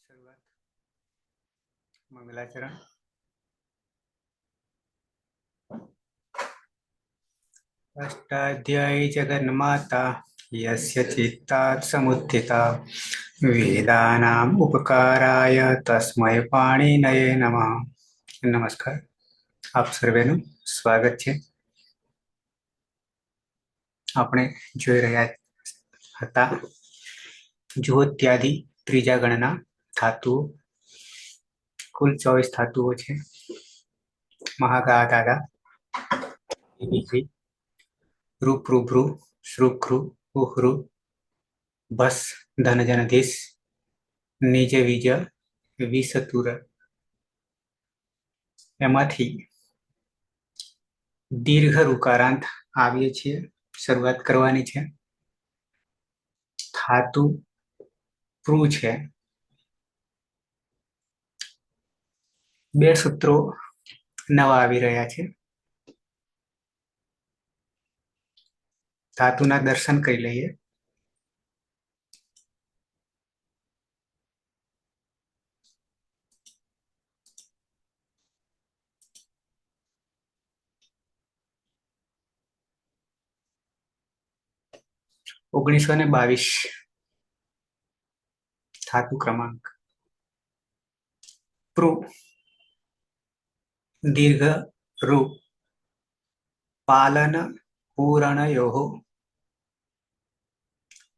શરૂઆત. મંગલાચરણ. અષ્ટાધ્યાયી જગન્માતા યસ્ય ચિત્તાत् સમુત્થિતા વેદાનામ ઉપકારાય તસ્મૈ પાણિનયે નમઃ. નમસ્કાર. આપ સર્વેનું સ્વાગત છે. આપણે જોઈ રહ્યા હતા જુહોત્યાદિ ત્રીજા ગણના ધાતુઓ. કુલ 24 ધાતુઓ છે. મહાગા દાદા, રૂપૃભૃ, શ્રુભૃ, ઉહૃ, ભસ, ધનજન ધીસ, નિજ વિજ, વિસતુર. એમાંથી દીર્ઘ ઋકારાંત આવીએ છીએ. શરૂઆત કરવાની છે. ધાતુ પૃ છે. બે સૂત્રો નવા આવી રહ્યા છે. ધાતુના દર્શન કરી લઈએ. ઓગણીસો ને 22 ધાતુ ક્રમાંક. પૃ દીર્ઘ ઋ પાલન પૂરણયોઃ.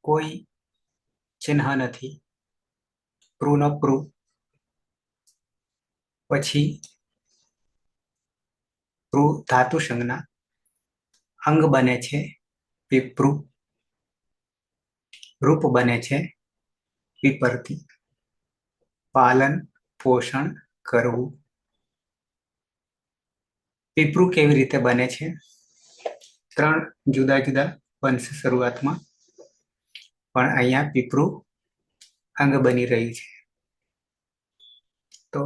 કોઈ ચિહ્ન નથી. પૃનો પૃ. પછી પૃ ધાતુ સંજ્ઞા. અંગ બને છે પીપૃ. રૂપ બને છે પીપરથી. પાલન પોષણ કરવું. પીપૃ કેવી રીતે બને છે? 3 જુદા જુદા બનશે શરૂઆતમાં, પણ અહીંયા પીપૃ અંગ બની રહી છે. તો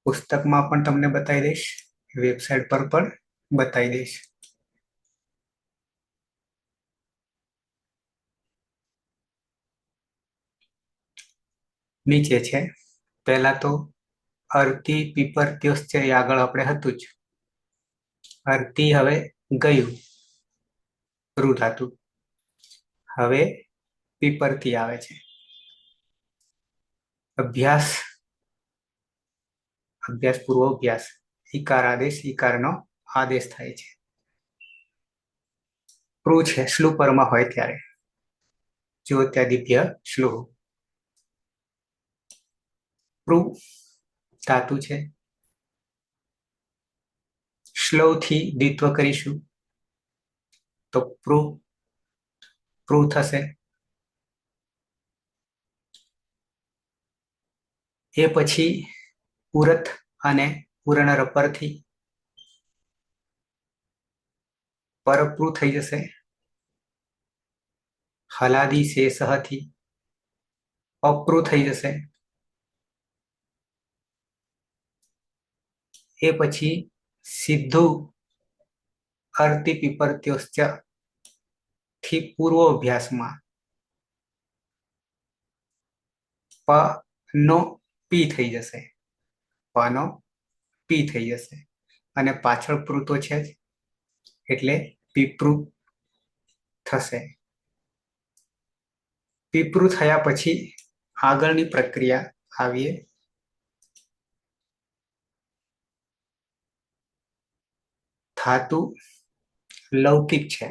પુસ્તકમાં પણ તમને બતાવી દઈશ, વેબસાઇટ પર પણ બતાવી દઈશ. નીચે છે. પહેલા તો અર્થી પીપરત્યોસ છે, એ આગળ આપણે હતું જ. અર્થી હવે ગયું ઋ ધાતુ. હવે પીપરથી આવે છે. અભ્યાસ, અભ્યાસ પૂર્વોભ્યાસ. ઈકાર આદેશ, ઈકારનો આદેશ થાય છે. પૃ છે શ્લુપરમાં હોય ત્યારે. જ્યોત્યાદિભ્ય શ્લુઃ. પૃ ધાતુ છે. શ્લૌથી દ્વિત્વ કરીશું તો પૃ થશે. એ પછી ઉરત અને પૂર્ણ પરથી પરપૃ થઈ જશે. હલાદી શેષથી અપૃ થઈ જશે. એ પછી સીધું અર્તિ પીપરત્યોશ્ચ થી પૂર્વોભ્યાસમાં પ નો પી થઈ જશે. પ નો પી થઈ જશે. અને પાછળ પૃ તો છે જ, એટલે પીપૃ થશે. પીપૃ થયા પછી આગળની પ્રક્રિયા આવીએ. ધાતુ લૌકિક છે.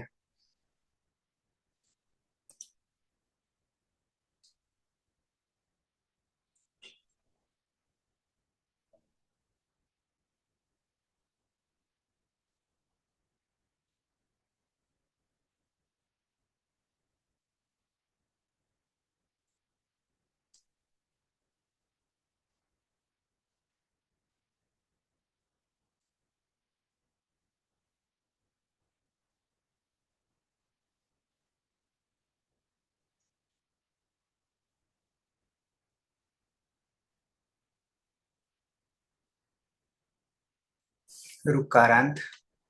ઋકારાંત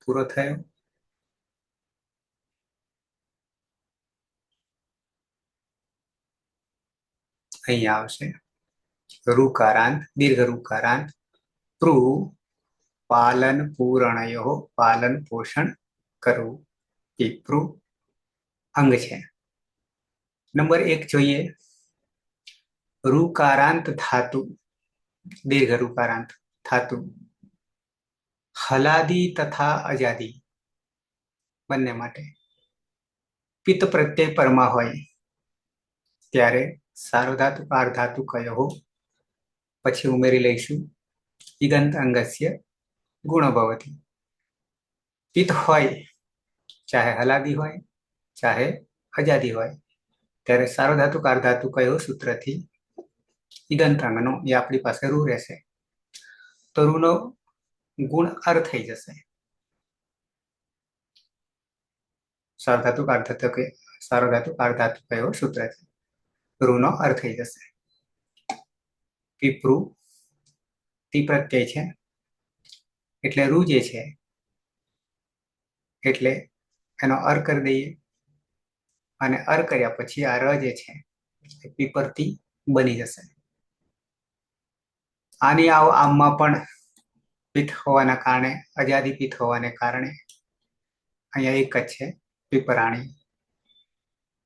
પૂરો થયો. અહીંયા આવશે ऋकारांत दीर्घ ऋकारांत प्रू पालन पूरणयो पालन पोषण करવું પીપરું અંગ છે. નંબર 1 જોઈએ ઋકારાંત ધાતુ દીર્ઘ ઋકારાંત ધાતુ હલાદી તથા અજાદી બંને માટે પિત્ત પ્રત્યય પરમાં હોય ત્યારે સાર્વધાતુ પારધાતુ કયો પછી ઉમેરી લઈશું ઇગંત અંગસ્ય ગુણ ભવતી. પિત્ત હોય ચાહે હલાદી હોય ચાહે અજાદી હોય ત્યારે સાર્વધાતુ પારધાતુ કયો સૂત્રથી ઇગંત અંગનો એ આપણી પાસે રૂ રહેશે તો રૂનો ગુણ અર થઈ જશે. સાર્વધાતુ પારધાતુ કયો સૂત્રથી રૂનો અર થઈ જશે. પીપરું તી પ્રત્યય છે એટલે રૂ જે છે એટલે એનો અર કરી દઈએ અને અર કર્યા પછી આ ર જે છે એ પીપરતી બની જશે. આની આમમાં પણ પિત્ત હોવાના કારણે અજાદી પિત્ત હોવાને કારણે અહીંયા એક જ છે પીપરાણી.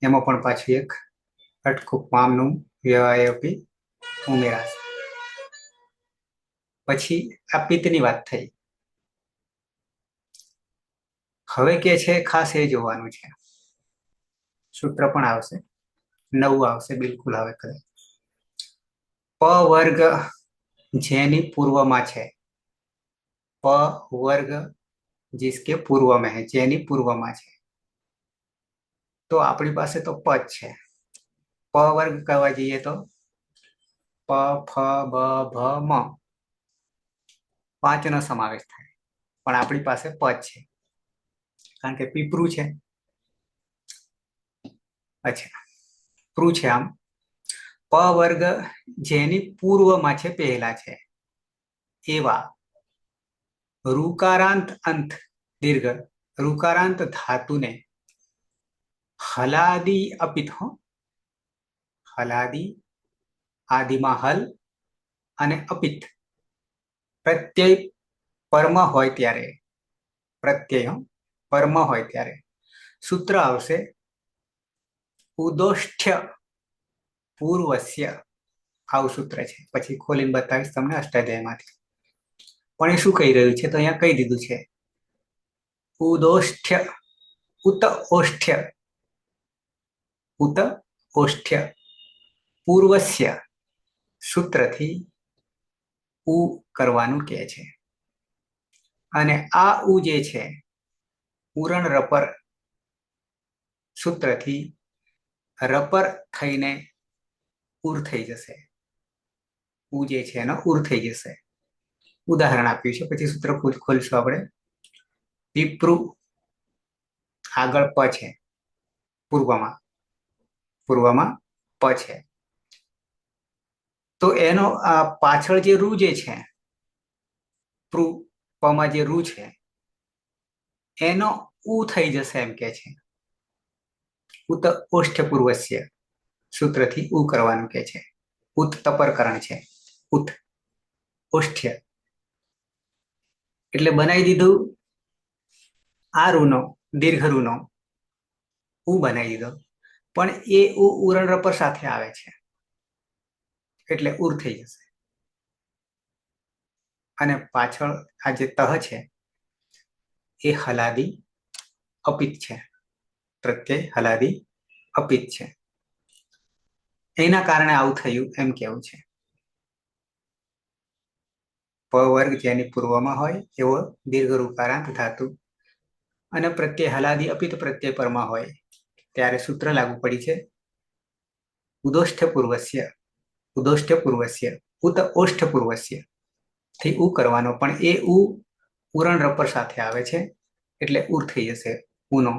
એમાં પણ પાછું એક અટકું પામનું વ્યવાયપી ઉમેરાશે. પછી આ પિત્તની વાત થઈ. હવે કે છે ખાસ એ જોવાનું છે સૂત્ર પણ આવશે નવું આવશે બિલકુલ હવે કરે પ વર્ગ જેની પૂર્વમાં છે પ વર્ગ जिसके पूर्व में है જેની પૂર્વમાં છે તો આપણી પાસે તો પ જ છે. પ વર્ગ કહેવા જઈએ તો પ ફ બ ભ મ 5 નો સમાવેશ થાય પણ આપણી પાસે પ જ છે કારણ કે પીપરું છે. અચ્છા પ્રું છે આમ પ વર્ગ જેની પૂર્વમાં છે પહેલા છે એવા ઋકારાંત અંત દીર્ઘ ઋકારાંત ધાતુને હલાદી અપિત હલાદી આદિમાં હલ અને અપિત પ્રત્યય પરમાં હોય ત્યારે પ્રત્યય પરમાં હોય ત્યારે સૂત્ર આવશે ઉદોષ્ઠ્ય પૂર્વસ્ય. આવું સૂત્ર છે પછી ખોલીને બતાવીશ તમને અષ્ટાધ્યાયમાંથી. પણ એ શું કહી રહ્યું છે તો અહીંયા કહી દીધું છે ઉદોષ્ઠ્ય ઉત ઓષ્ઠ્ય ઉત ઓષ્ઠ્ય પૂર્વસ્ય સૂત્રથી ઉ કરવાનું કહે છે અને આ ઉ જે છે પૂરણ રપર સૂત્રથી રપર થઈને ઉર થઈ જશે. ઉ જે છે એનો ઉર થઈ જશે. ઉદાહરણ આપ્યું છે પછી સૂત્ર ખોલશું આપણે. પીપરું આગળ પ છે પૂર્વમાં પ છે તો એનો પાછળ જે રૂ જે છે પમાં જે રૂ છે એનો ઉ થઈ જશે એમ કે છે. ઉત ઓષ્ઠ્ય પૂર્વસ્ય સૂત્રથી ઉ કરવાનું કે છે. ઉત તપરકરણ છે ઉત ઓષ્ઠ્ય એટલે બનાવી દીધું આ રૂનો દીર્ઘ રૂનો ઉ બનાવી દીધો પણ એ ઉ ઉરણ રપર સાથે આવે છે એટલે ઉર થઈ જશે અને પાછળ આ જે તહ છે એ હલાદી અપિત છે પ્રત્યય હલાદી અપિત છે એના કારણે આવું થયું એમ કેવું છે. પ વર્ગ જેની પૂર્વમાં હોય એવો દીર્ઘ ઋકારાંત ધાતુ અને પ્રત્યય હલાદી અપિત પ્રત્યય પરમાં હોય ત્યારે સૂત્ર લાગુ પડી છે ઉદોષ્ઠ પૂર્વસ્ય ઉત ઓષ્ઠ પૂર્વસ્ય થી ઉ કરવાનો પણ એ ઉ ઉરણ રપર સાથે આવે છે એટલે ઉર થઈ જશે. ઉનો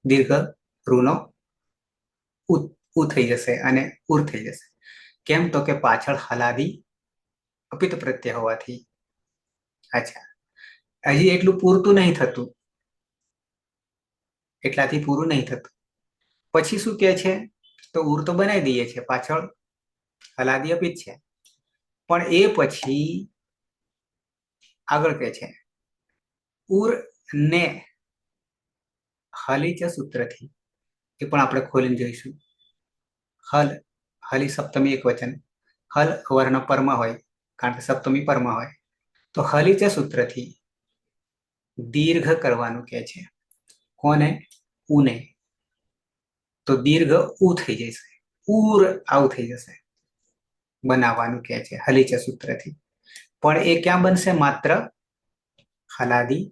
દીર્ઘ રૂનો ઉ થઈ જશે અને ઉર થઈ જશે. કેમ તો કે પાછળ હલાદી અપિત પ્રત્યય હોવાથી. અચ્છા હજી એટલું પૂરતું નહીં થતું એટલાથી પૂરું નહીં થતું. પછી શું કે છે તો ઉર તો બનાવી દઈએ છે પાછળ હલાદી અપિત છે પણ એ પછી આગળ કે છે ઉર ને હલીચ સૂત્રથી, એ પણ આપણે ખોલીને જોઈશું. હલ, હલી સપ્તમી એક વચન, હલ વર્ણ પરમાં હોય કારણ કે સપ્તમી પરમાં હોય, તો હલીચ સૂત્રથી દીર્ઘ કરવાનું કે છે. કોને? ઉને. તો દીર્ઘ ઉ થઈ જશે, ઉર આવું થઈ જશે, બનાવવાનું કે છે હલીચ સૂત્રથી. પણ એ ક્યાં બનશે? માત્ર હલાદી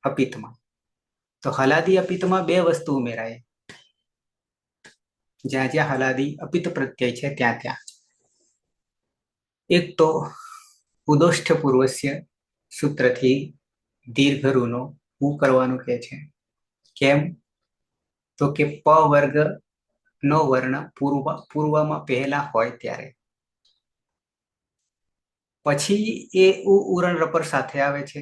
અપિતમાં. તો હલાદી અપિતમાં બે વસ્તુ ઉમેરાય, જ્યાં જ્યાં હલાદી અપિત પ્રત્યય છે ત્યાં ત્યાં. એક તો ઉદોષ્ઠ પૂર્વસ્ય સૂત્રથી દીર્ઘ રૂનો ઉ કરવાનું કે છે. કેમ? તો કે પ વર્ગ નો વર્ણ પૂર્વમાં પહેલા હોય ત્યારે. પછી એ ઉરણ રપર સાથે આવે છે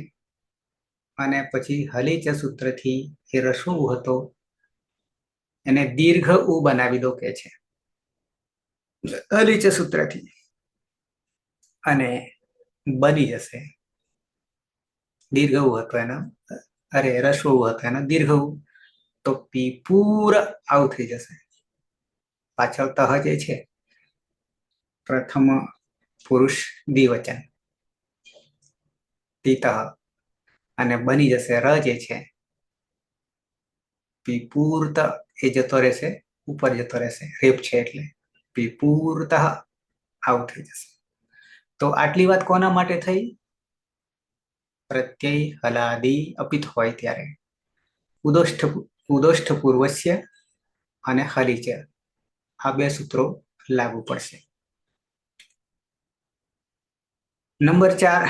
અને પછી હલીચ સૂત્રથી એ રસ્વ હતો એને દીર્ઘ ઉ બનાવી દો કે છે હલીચ સૂત્રથી, અને બની જશે દીર્ઘ ઉ હતો એનો, અરે રસ્વ ઉ હતો એનો દીર્ઘ ઉ, તો પીપૂર આવું થઈ જશે. પાછળ તહ જે છે પ્રથમ પુરુષ દ્વિવચન પિતઃ, અને બની જશે ર જે છે પીપૂર્ત, એ જતો રહેશે ઉપર જતો રહેશે, રેપ છે એટલે પીપૂર્ત આવું થઈ જશે. તો આટલી વાત કોના માટે થઈ? પ્રત્યય હલાદી અપિત હોય ત્યારે. ઉદોષ્ઠ પૂર્વસ્ય અને હલીચ, આ બે સૂત્રો લાગુ પડશે. નંબર 4,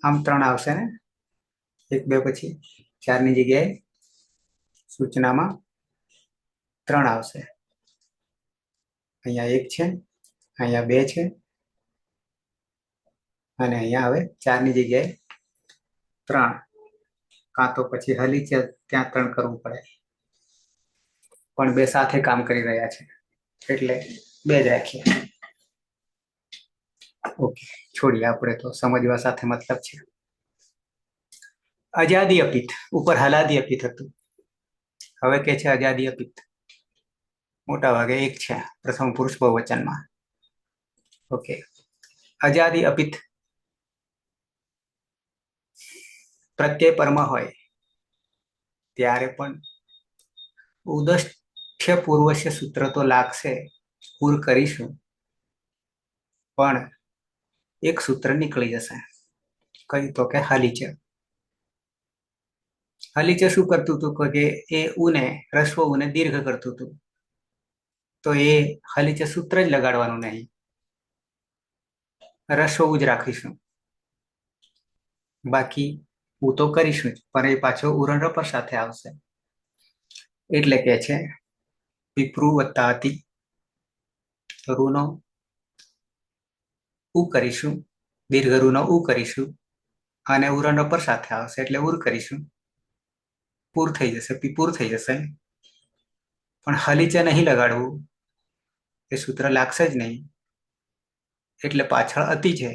આમ 3 આવશે ને, 1 2 પછી 4 ની જગ્યાએ સૂચનામાં 3 આવશે. અહીંયા 1 છે, અહીંયા 2 છે, અને અહીંયા હવે 4 ની જગ્યાએ 3, કાં તો પછી હલીચ ત્યાં 3 કરવું પડે, પણ બે સાથે કામ કરી રહ્યા છે એટલે 2 જ રાખીએ. ઓકે, છોડીએ, આપણે તો સમજવા સાથે મતલબ છે. અજાદી અપિત, ઉપર હલાદી અપિત હતું, હવે કે છે અજાદી અપિત. મોટા ભાગે 1 છે પ્રથમ પુરુષ બહુવચનમાં. ઓકે, અજાદી અપિત પ્રત્યય પરમાં હોય ત્યારે પણ ઉદષ્ઠ્ય પૂર્વસ્ય સૂત્ર તો લાગશે, પૂર કરીશું, પણ એક સૂત્ર નીકળી જશે. કઈ? તો કે હલીચ. હલીચ શું કરતું હતું કે એ ઉને, રસ્વ ઉને દીર્ઘ કરતું હતું, તો એ હલીચ સૂત્ર જ લગાડવાનું નહીં, રસ્વ ઉ જ રાખીશું. બાકી હું તો કરીશું જ, પણ એ પાછો ઉરણ રપર સાથે આવશે. એટલે કે છે વિપ્રુ વત્તા અતિ, રૂનો ઉ કરીશું, દીર્ઘ રૂનો ઉ કરીશું, અને ઉરણ રપર સાથે આવશે એટલે ઉર કરીશું, પૂર થઈ જશે, પીપૂર થઈ જશે. પણ હલીચે નહીં લગાડવું, એ સૂત્ર લાગશે જ નહીં, એટલે પાછળ અતિ છે,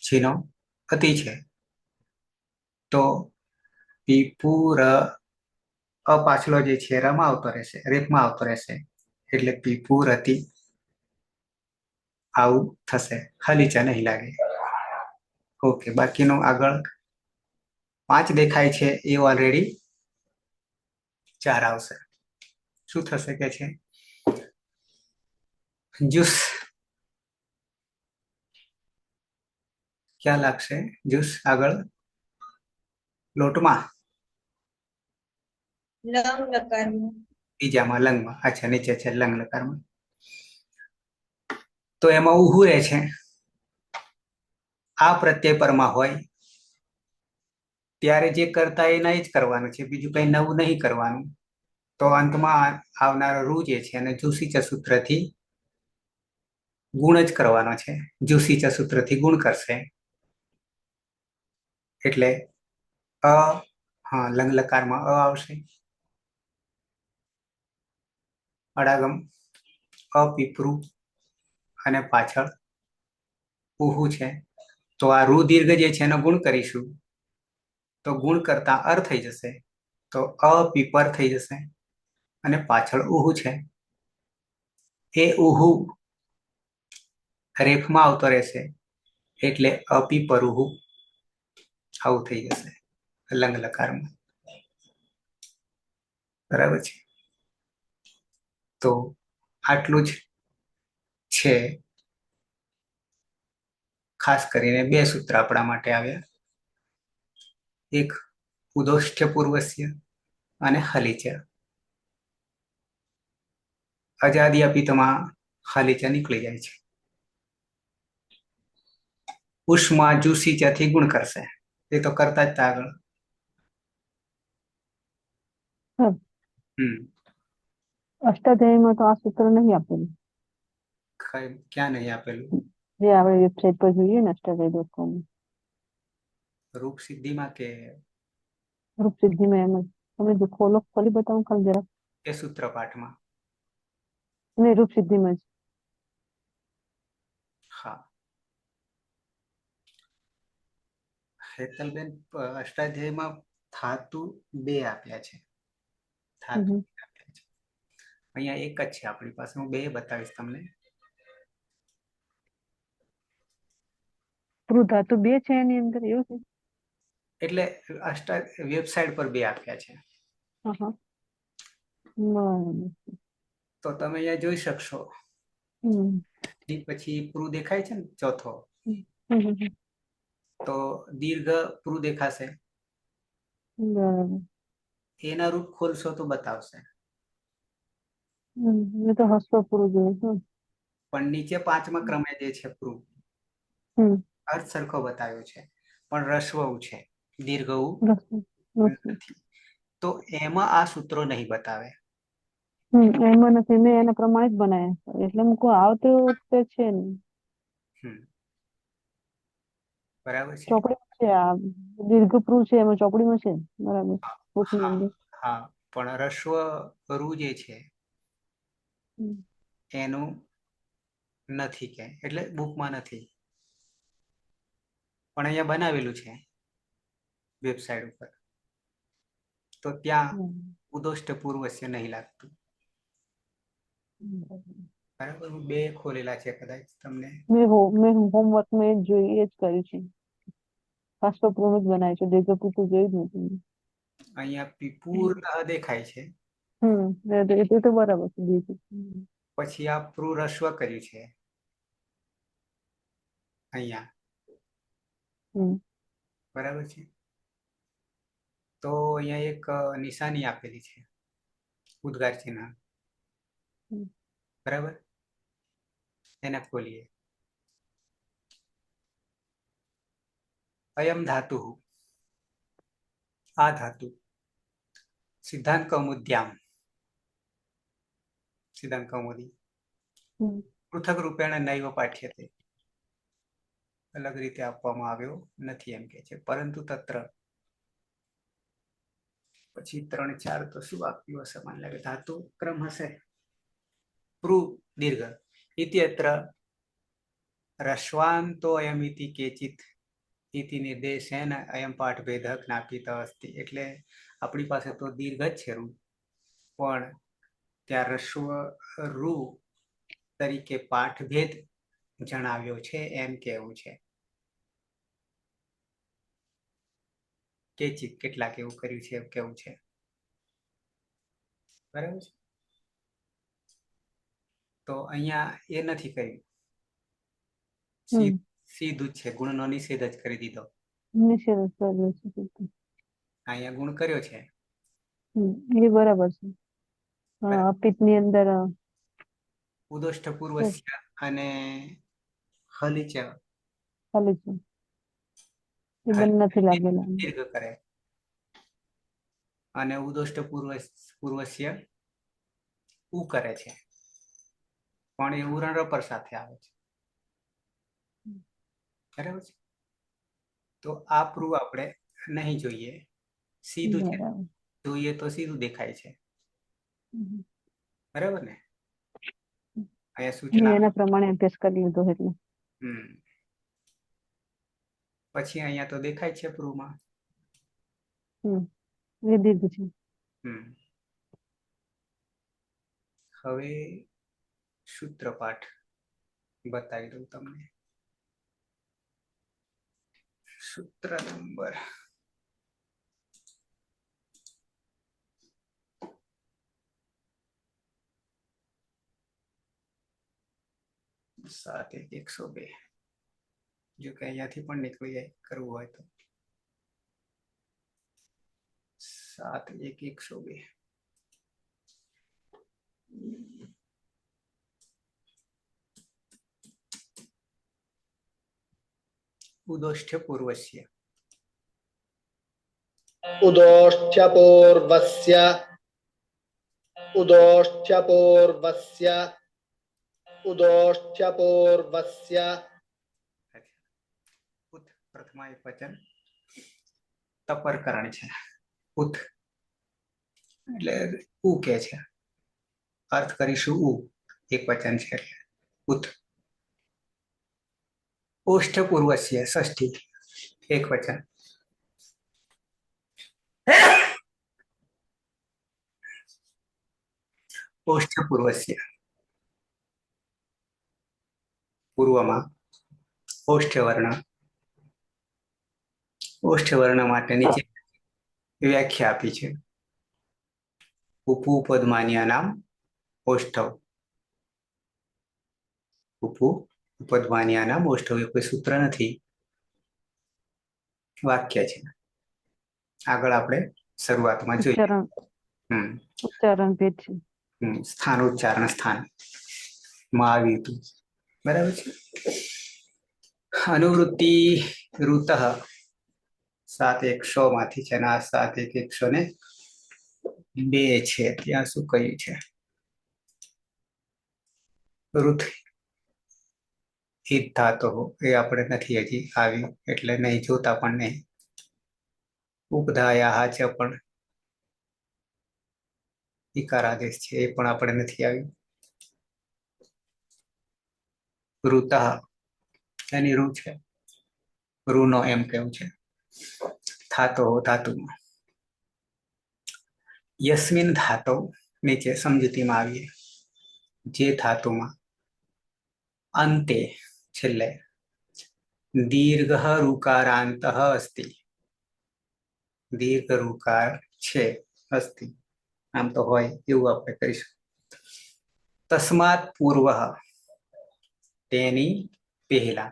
છીનો અતિ છે, તો પીપુર પાછલો જે છે રમાં આવતો રહેશે, રેપમાં આવતો રહેશે, એટલે પીપુર અતિ આવું થશે, હલીચા નહીં લાગે. ઓકે, બાકીનું આગળ 5 દેખાય છે એ ઓલરેડી 4 આવશે. શું થશે કે છે જ્યુસ, ક્યાં લાગશે જ્યુસ? આગળ લોટમાં, લંગ લકારમાં, બીજામાં લંગમાં, અચ્છા નીચે છે લંગ લકારમાં. તો એમાં ઉહુ રહે છે, આ પ્રત્યય પરમાં હોય ત્યારે જે કરતા એ નહીં જ કરવાનું છે, બીજું કઈ નવું નહીં કરવાનું. તો અંતમાં આવનારો રૂ જે છે અને જુસીચ સૂત્રથી ગુણ જ કરવાનો છે, જુસીચ સૂત્રથી ગુણ કરશે, એટલે લંગ લકારમાં અ આવશે, અડાગમ અપીપરું, અને પાછળ ઉહુ છે, તો આ રૂ દીર્ઘ જે છે એનો ગુણ કરીશું તો ગુણ કરતા અર થઈ જશે, તો અ પીપર થઈ જશે. અને પાછળ ઉહુ છે એ ઉહુ રેફમાં આવતો રહેશે એટલે અપીપરુહુ આવું થઈ જશે લંગ લકારમાં. બરાબર છે. તો આટલું જ છે. ખાસ કરીને બે સૂત્ર આપણા માટે આવ્યા, એક ઉદોષ્ઠ્ય પૂર્વસ્ય અને હલિચર. અજાદી અપિતમાં હલિચર નીકળી જાય છે. ઉષ્મા જુસી ત્યાંથી ગુણ કરશે, એ તો કરતા જ તા આગળ. હા. અષ્ટાધ્યાયમાં તો આ સૂત્ર નહીં આપેલું. ક્યાં નહીં આપેલું? જે આપણે વેબસાઇટ પર જોઈએ ને અષ્ટાધ્યાય.com. રૂપ સિદ્ધિમાં કે રૂપ સિદ્ધિમાં એમ જ તમે જો ખોલી બતાવો ખાલી જરા. એ સૂત્ર પાઠમાં? નહીં, રૂપ સિદ્ધિમાં જ. હા. હેતલબેન, અષ્ટાધ્યાયમાં ધાતુ 2 આપ્યા છે. ધાતુ આપ્યા છે. અહીંયા એક જ છે આપણી પાસે, હું 2 બતાવીશ તમને. ધાતુ 2 છે એની અંદર, એવું છે? એટલે વેબસાઇટ પર 2 આપ્યા છે. તો તમે અહીંયા જોઈ શકશો. પછી પ્રૂ દેખાય છે ને ચોથો, તો દીર્ઘ પ્રૂ દેખાશે. એના રૂપ ખોલશો તો બતાવશે. તો હસ્વ પૂરું જોયું. પણ નીચે 5મા ક્રમે જે છે પ્રૂ, અર્થ સરખો બતાવ્યો છે પણ રસ્વ છે, દીર્ઘ નથી. તો એમાં આ સૂત્રો નહીં બતાવે. એમાં નથી, મેં એના પ્રમાણે જ બનાવ્યા, એટલે મૂકો આવતું છે ને. બરાબર છે. ચોપડીમાં છે આ દીર્ઘ પ્રૂ છે, એમાં ચોપડીમાં છે. બરાબર. હા, પણ રસ્વ રૂ જે છે એનું નથી, કે એટલે બુકમાં નથી, પણ અહીંયા બનાવેલું છે વેબસાઇટ ઉપર. તો ત્યાં ઉદોષ્ટ પૂર્વસ્ય નહીં લાગતું. બરાબર. 2 ખોલેલા છે, કદાચ તમને મેં હોમવર્ક મેં જોઈએ જ કર્યું છે. ખાસ તો પૂર્ણ જ બનાવ્યું છે, દીર્ઘ પૂરું જોયું જ નથી. અહીંયા પૂર્ણ દેખાય છે. એ તો બરાબર છે. પછી આ પ્રૂ રસ્વ કર્યું છે અહીંયા. બરાબર છે. તો અહીંયા એક નિશાની આપેલી છે, ઉદ્ગાર ચિહ્ન. બરાબર. એને ખોલીએ. અયમ ધાતુ, આ ધાતુ સિદ્ધાંત કૌમુદ્યામ, સિદ્ધાંત કૌમુદી પૃથક રૂપેણ નૈવ પાઠ્યતે, અલગ રીતે આપવામાં આવ્યો નથી એમ કે છે. પરંતુ તત્ર, પછી 3-4 તો શું આપ્યું હશે, મને લાગે ધાતુ ક્રમ હશે. પ્રૂ દીર્ઘ ઇત્યત્ર રસ્વાંતો અયમિતિ કેચિત ઇતિ નિર્દેશેન અયમ પાઠ ભેદ જ્ઞાપિત અસ્તિ. એટલે આપણી પાસે તો દીર્ઘ જ છે રૂ, પણ ત્યાં રસ્વ રૂ તરીકે પાઠભેદ જણાવ્યો છે એમ કેવું છે. કેચિત કેટલાક એવું કર્યું છે એવું કેવું છે. બરાબર છે. તો અહીંયા એ નથી કર્યું, સીધું જ છે, ગુણનો નિષેધ જ કરી દીધો. અહીંયા ગુણ કર્યો છે. એ બરાબર છે. અપિત ની અંદર ઉદોષ્ટ પૂર્વસ્ય અને હલિચ એ બંને નથી લાગેલા. દીર્ઘ કરે અને ઉદોષ્ટ પૂર્વસ્ય ઉ કરે છે, પણ એ ઉરણ રપર સાથે આવે છે. બરાબર છે. તો આ પ્રૂવ આપણે નહીં જોઈએ, સીધું છે. જોઈએ તો સીધું દેખાય છે. બરાબર ને? અહીંયા સૂચના એના પ્રમાણે અભ્યાસ કરી લીધો એટલે. પછી અહીંયા તો દેખાય છે પ્રૂમાં. એ દીર્ઘ છે. હવે સૂત્રપાઠ બતાવી દઉં તમને. સૂત્ર નંબર 7-1-102. જો કે અહીંયાથી પણ નીકળી જાય કરવું હોય તો. 7-1-102. ઉદોષ્ઠ્ય પૂર્વસ્ય. ઉદોષ્ઠ્ય પૂર્વસ્ય ઉદોષ્ઠ્ય પૂર્વસ્ય ઉદોષ્ઠ્ય પૂર્વસ્ય. ઉત પ્રથમા એક વચન તપરકરણ છે. ઉત એટલે ઉ કે છે, અર્થ કરીશું ઉ. એક વચન છે એટલે ઉત. ઓષ્ઠ પૂર્વસ્ય ષષ્ઠી એક વચન. ઓષ્ઠ પૂર્વસ્ય પૂર્વમાં ઓષ્ઠ વર્ણ. ઓષ્ઠ વર્ણ માટે નીચે વ્યાખ્યા આપી છે. ઉપુ ઉપદમાન્યાનામ ઓષ્ઠવ. ઉપુ ઉપદમાન્યાનામ ઓષ્ઠવ એ કોઈ સૂત્ર નથી, વાક્ય છે. આગળ આપણે શરૂઆતમાં જોઈએ. ઉચ્ચારણ ભેદ છે. સ્થાન ઉચ્ચારણ સ્થાન માં આવ્યું હતું. બરાબર છે. અનુવૃત્તિ ઋત 7-100 માંથી છે અને આ 7-1-102 છે. ત્યાં શું કહ્યું છે? ઋત ઈદ ધાતો એ આપણે નથી હજી આવ્યું એટલે નહીં જોતા પણ નહીં. ઉપધાયા છે પણ ઈકારાદેશ છે એ પણ આપણે નથી આવ્યું. ઋત એની રૂ છે, રૂનો એમ કેવું છે. થાતો ધાતુમાં યસ્મિન ધાતો નીચે સમજૂતીમાં આવીએ. જે ધાતુમાં અંતે છેલ્લે દીર્ઘ ઋકારાંત અસ્તિ. દીર્ઘ ઋકાર છે અસ્તિ, આમ તો હોય એવું આપણે કહીશું. તસ્માત પૂર્વ તેની પહેલા.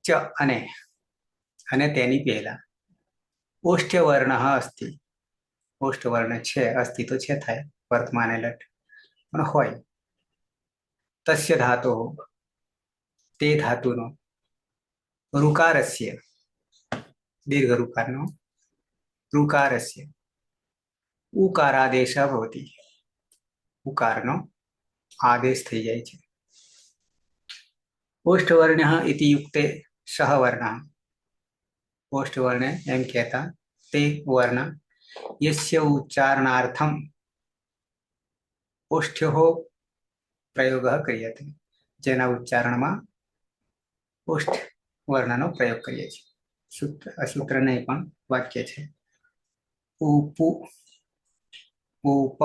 ચ અને તેની પહેલા ઓષ્ઠ્ય વર્ણ અસ્તિ. ઓષ્ઠ વર્ણ છે, અસ્તિ તો છે થાય વર્તમાને લટ પણ હોય. તસ્ય ધાતો તે ધાતુનો ઋકારસ્ય દીર્ઘ ઋકારનો ઋકારસ્ય ઉકારાદેશ ભવતિ. ઉકારનો આદેશ થઈ જાય છે. ઓષ્ઠવર્ણ ઇતિ યુક્તે સહ વર્ણ. ઓષ્ઠવર્ણ એમ કહેતા તે વર્ણ યસ્ય ઉચ્ચારણાર્થમ ઓષ્ઠ્યો પ્રયોગ ક્રિયતે. જેના ઉચ્ચારણમાં ઓષ્ઠ વર્ણનો પ્રયોગ કરીએ છીએ. સૂત્ર નહીં પણ વાક્ય છે. ઉપુ ઉપ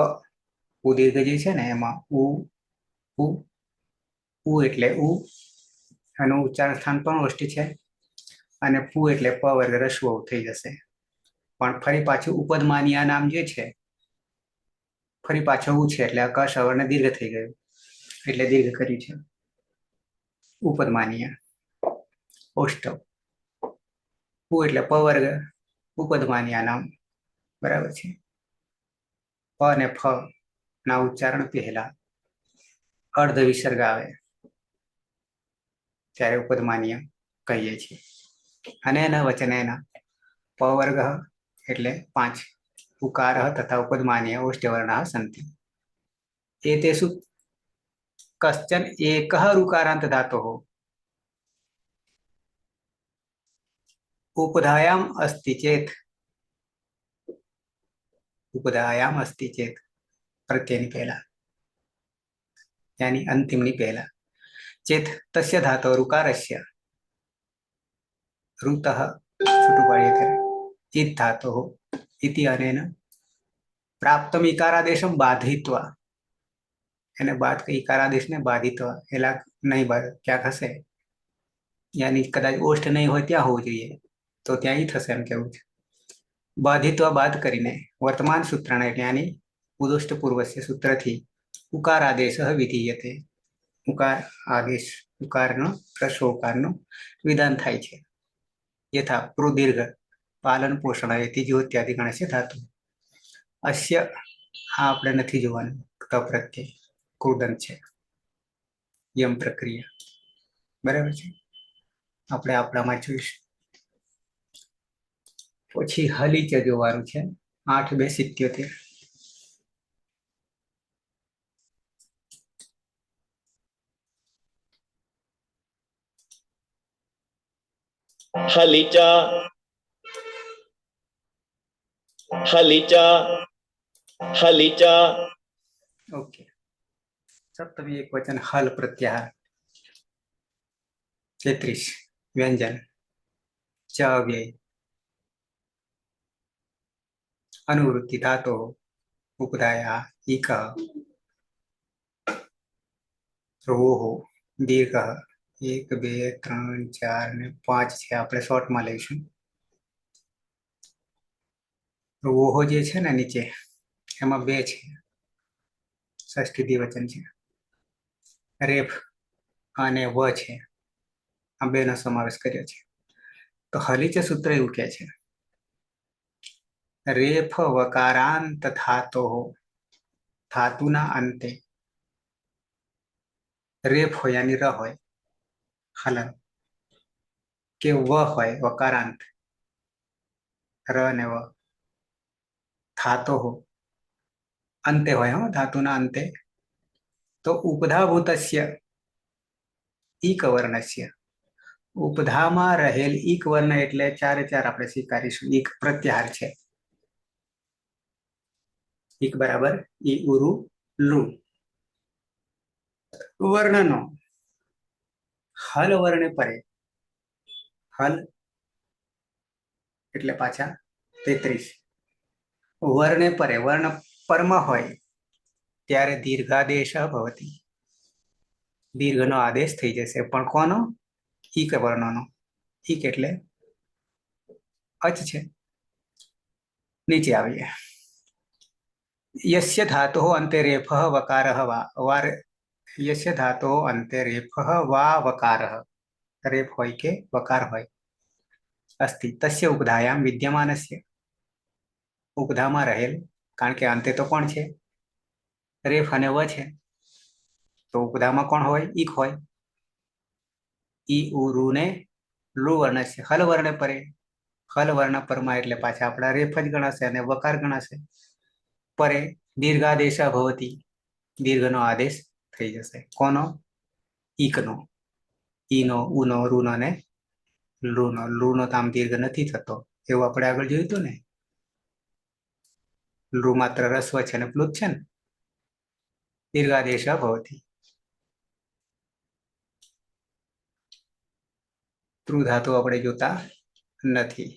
ઉદીર્ઘ જે છે ને એમાં ઉ એટલે ઉ, એનું ઉચ્ચારણ સ્થાન પણ ઓષ્ઠ છે. અને પુ એટલે પ વર્ગ રસ્વ થઈ જશે. પણ ફરી પાછું ઉપદમાન્યા નામ જે છે ફરી પાછો ઉ છે એટલે અકશ અવર્ણ દીર્ઘ થઈ ગયું એટલે દીર્ઘ કર્યું છે. ઉપદમાન્યા ઓષ્ઠવ. પુ એટલે પ વર્ગ ઉપદમાન્યા નામ. બરાબર છે. પ અને ફ ના ઉચ્ચારણ પહેલા અર્ધ વિસર્ગ આવે ત્યારે ઉપદમાન્ય કહીએ છીએ. અને એના વચન એના પ વર્ગ એટલે 5 ઉકાર તથા ઉપદમાન્ય ઓષ્ઠ્યવર્ણ સંતિ. એતેષુ કશ્ચન એકઃ ઋકારાંત ધાતોઃ उपधायाम अस्ति चेत. उपधायाम अस्ति चेत प्रत्ययની પહેલા यानी અંતિમની પહેલા. चेत तस्य धातो ऋकारस्य ઋતઃ છૂટું પાડીએ ત્યારે ઈદ ધાતોઃ ઇતિ અનેન પ્રાપ્તમ ઇકારાદેશમ બાધિત્વા, એને બાદ ઇકારાદેશને બાધિત્વા એલા નહીં ક્યાંક હશે, યાની કદાચ ઓષ્ઠ નહીં હોય ત્યાં હોવું જોઈએ, તો ત્યાં ઈ થશે એમ કેવું છે. બાધિત્વા બાદ કરીને વર્તમાન સૂત્રના એટલે યાની ઉદોષ્ટ પૂર્વસ્ય સૂત્રથી ઉકાર આદેશ વિધીયતે, ઉકાર આદેશ ઉકારનો રસ્વકારનો વિધાન થાય છે. યથા પ્રુદીર્ઘ પાલન પોષણ એથી જ્યોત્યાદિ ગણસ્ય ધાતુ. અસ્ય આ આપણે નથી જોવાનું, પ્રત્યય કૃદંત છે, યમ પ્રક્રિયા, બરાબર છે. આપણે આપણામાં જોઈશું. પછી હલીચ જોવાનું છે 8:277. हलिचा हलिचा हलिचा ઓકે. સપ્તમી એક વચન હલ પ્રત્યાહાર 33 વ્યંજન ચ અવ્યય અનુવૃત્તિ ધાતો ઉપદાયા ઇક રોહ દીર્ઘ 1 2 3 4 ને 5 છે, આપણે શોર્ટમાં લઈશું. રોહો જે છે ને નીચે એમાં 2 છે, ષષ્ઠી દ્વિવચન છે. રેફ અને વ છે, આ 2 નો સમાવેશ કર્યો છે. તો હલીચ સૂત્ર એવું કહે છે રેફ વકારાંત ધાતો ધાતુના અંતે રેફ હોય યાની ર હોય હલન, કે વ હોય વકારાંત ર ને વ, ધાતો અંતે હોય હો ધાતુના અંતે, તો ઉપધાભૂતસ્ય ઈક વર્ણસ્ય, ઉપધામાં રહેલ ઈક વર્ણ એટલે 4 આપણે સ્વીકારીશું. ઈક પ્રત્યાહાર છે. ઈક બરાબર ઈ ઉરુ લુ વર્ણનો હલ વર્ણ પરે, હલ એટલે પાછા 33 વર્ણે પરે, વર્ણ પરમાં હોય ત્યારે દીર્ઘાદેશ ભવતી, દીર્ઘનો આદેશ થઈ જશે. પણ કોનો? ઈક વર્ણનો. ઈક એટલે અચ છે. નીચે આવીએ. યસ્ય ધાતો અંતે રેફઃ વકારઃ વા યસ્ય ધાતો અંતે રેફઃ વા વકારઃ, રેફ હોય કે વકાર હોય અસ્તિ તસ્ય ઉપધાયામ વિદ્યમાનસ્ય, ઉપધામાં રહેલ, કારણ કે અંતે તો કોણ છે? રેફ અને વ છે, તો ઉપધામાં કોણ હોય? ઈક હોય. ઈ ઉરુ ને લુ વર્ણ છે. હલ વર્ણ પરે, હલ વર્ણ પરમાં એટલે પાછા આપણા રેફ જ ગણાશે અને વકાર ગણાશે. પરે દીર્ઘાદેશ ભવતી, દીર્ઘનો આદેશ થઈ જશે. કોનો? ઈકનો. ઈનો ઉનો રૂનો ને લૂનો. લૂનો તો આમ દીર્ઘ નથી થતો, એવું આપણે આગળ જોયું હતું ને. લૂ માત્ર રસ્વ છે ને પ્લુત છે ને. દીર્ઘાદેશ ભવતી. ત્રુ ધાતુ આપણે જોતા નથી.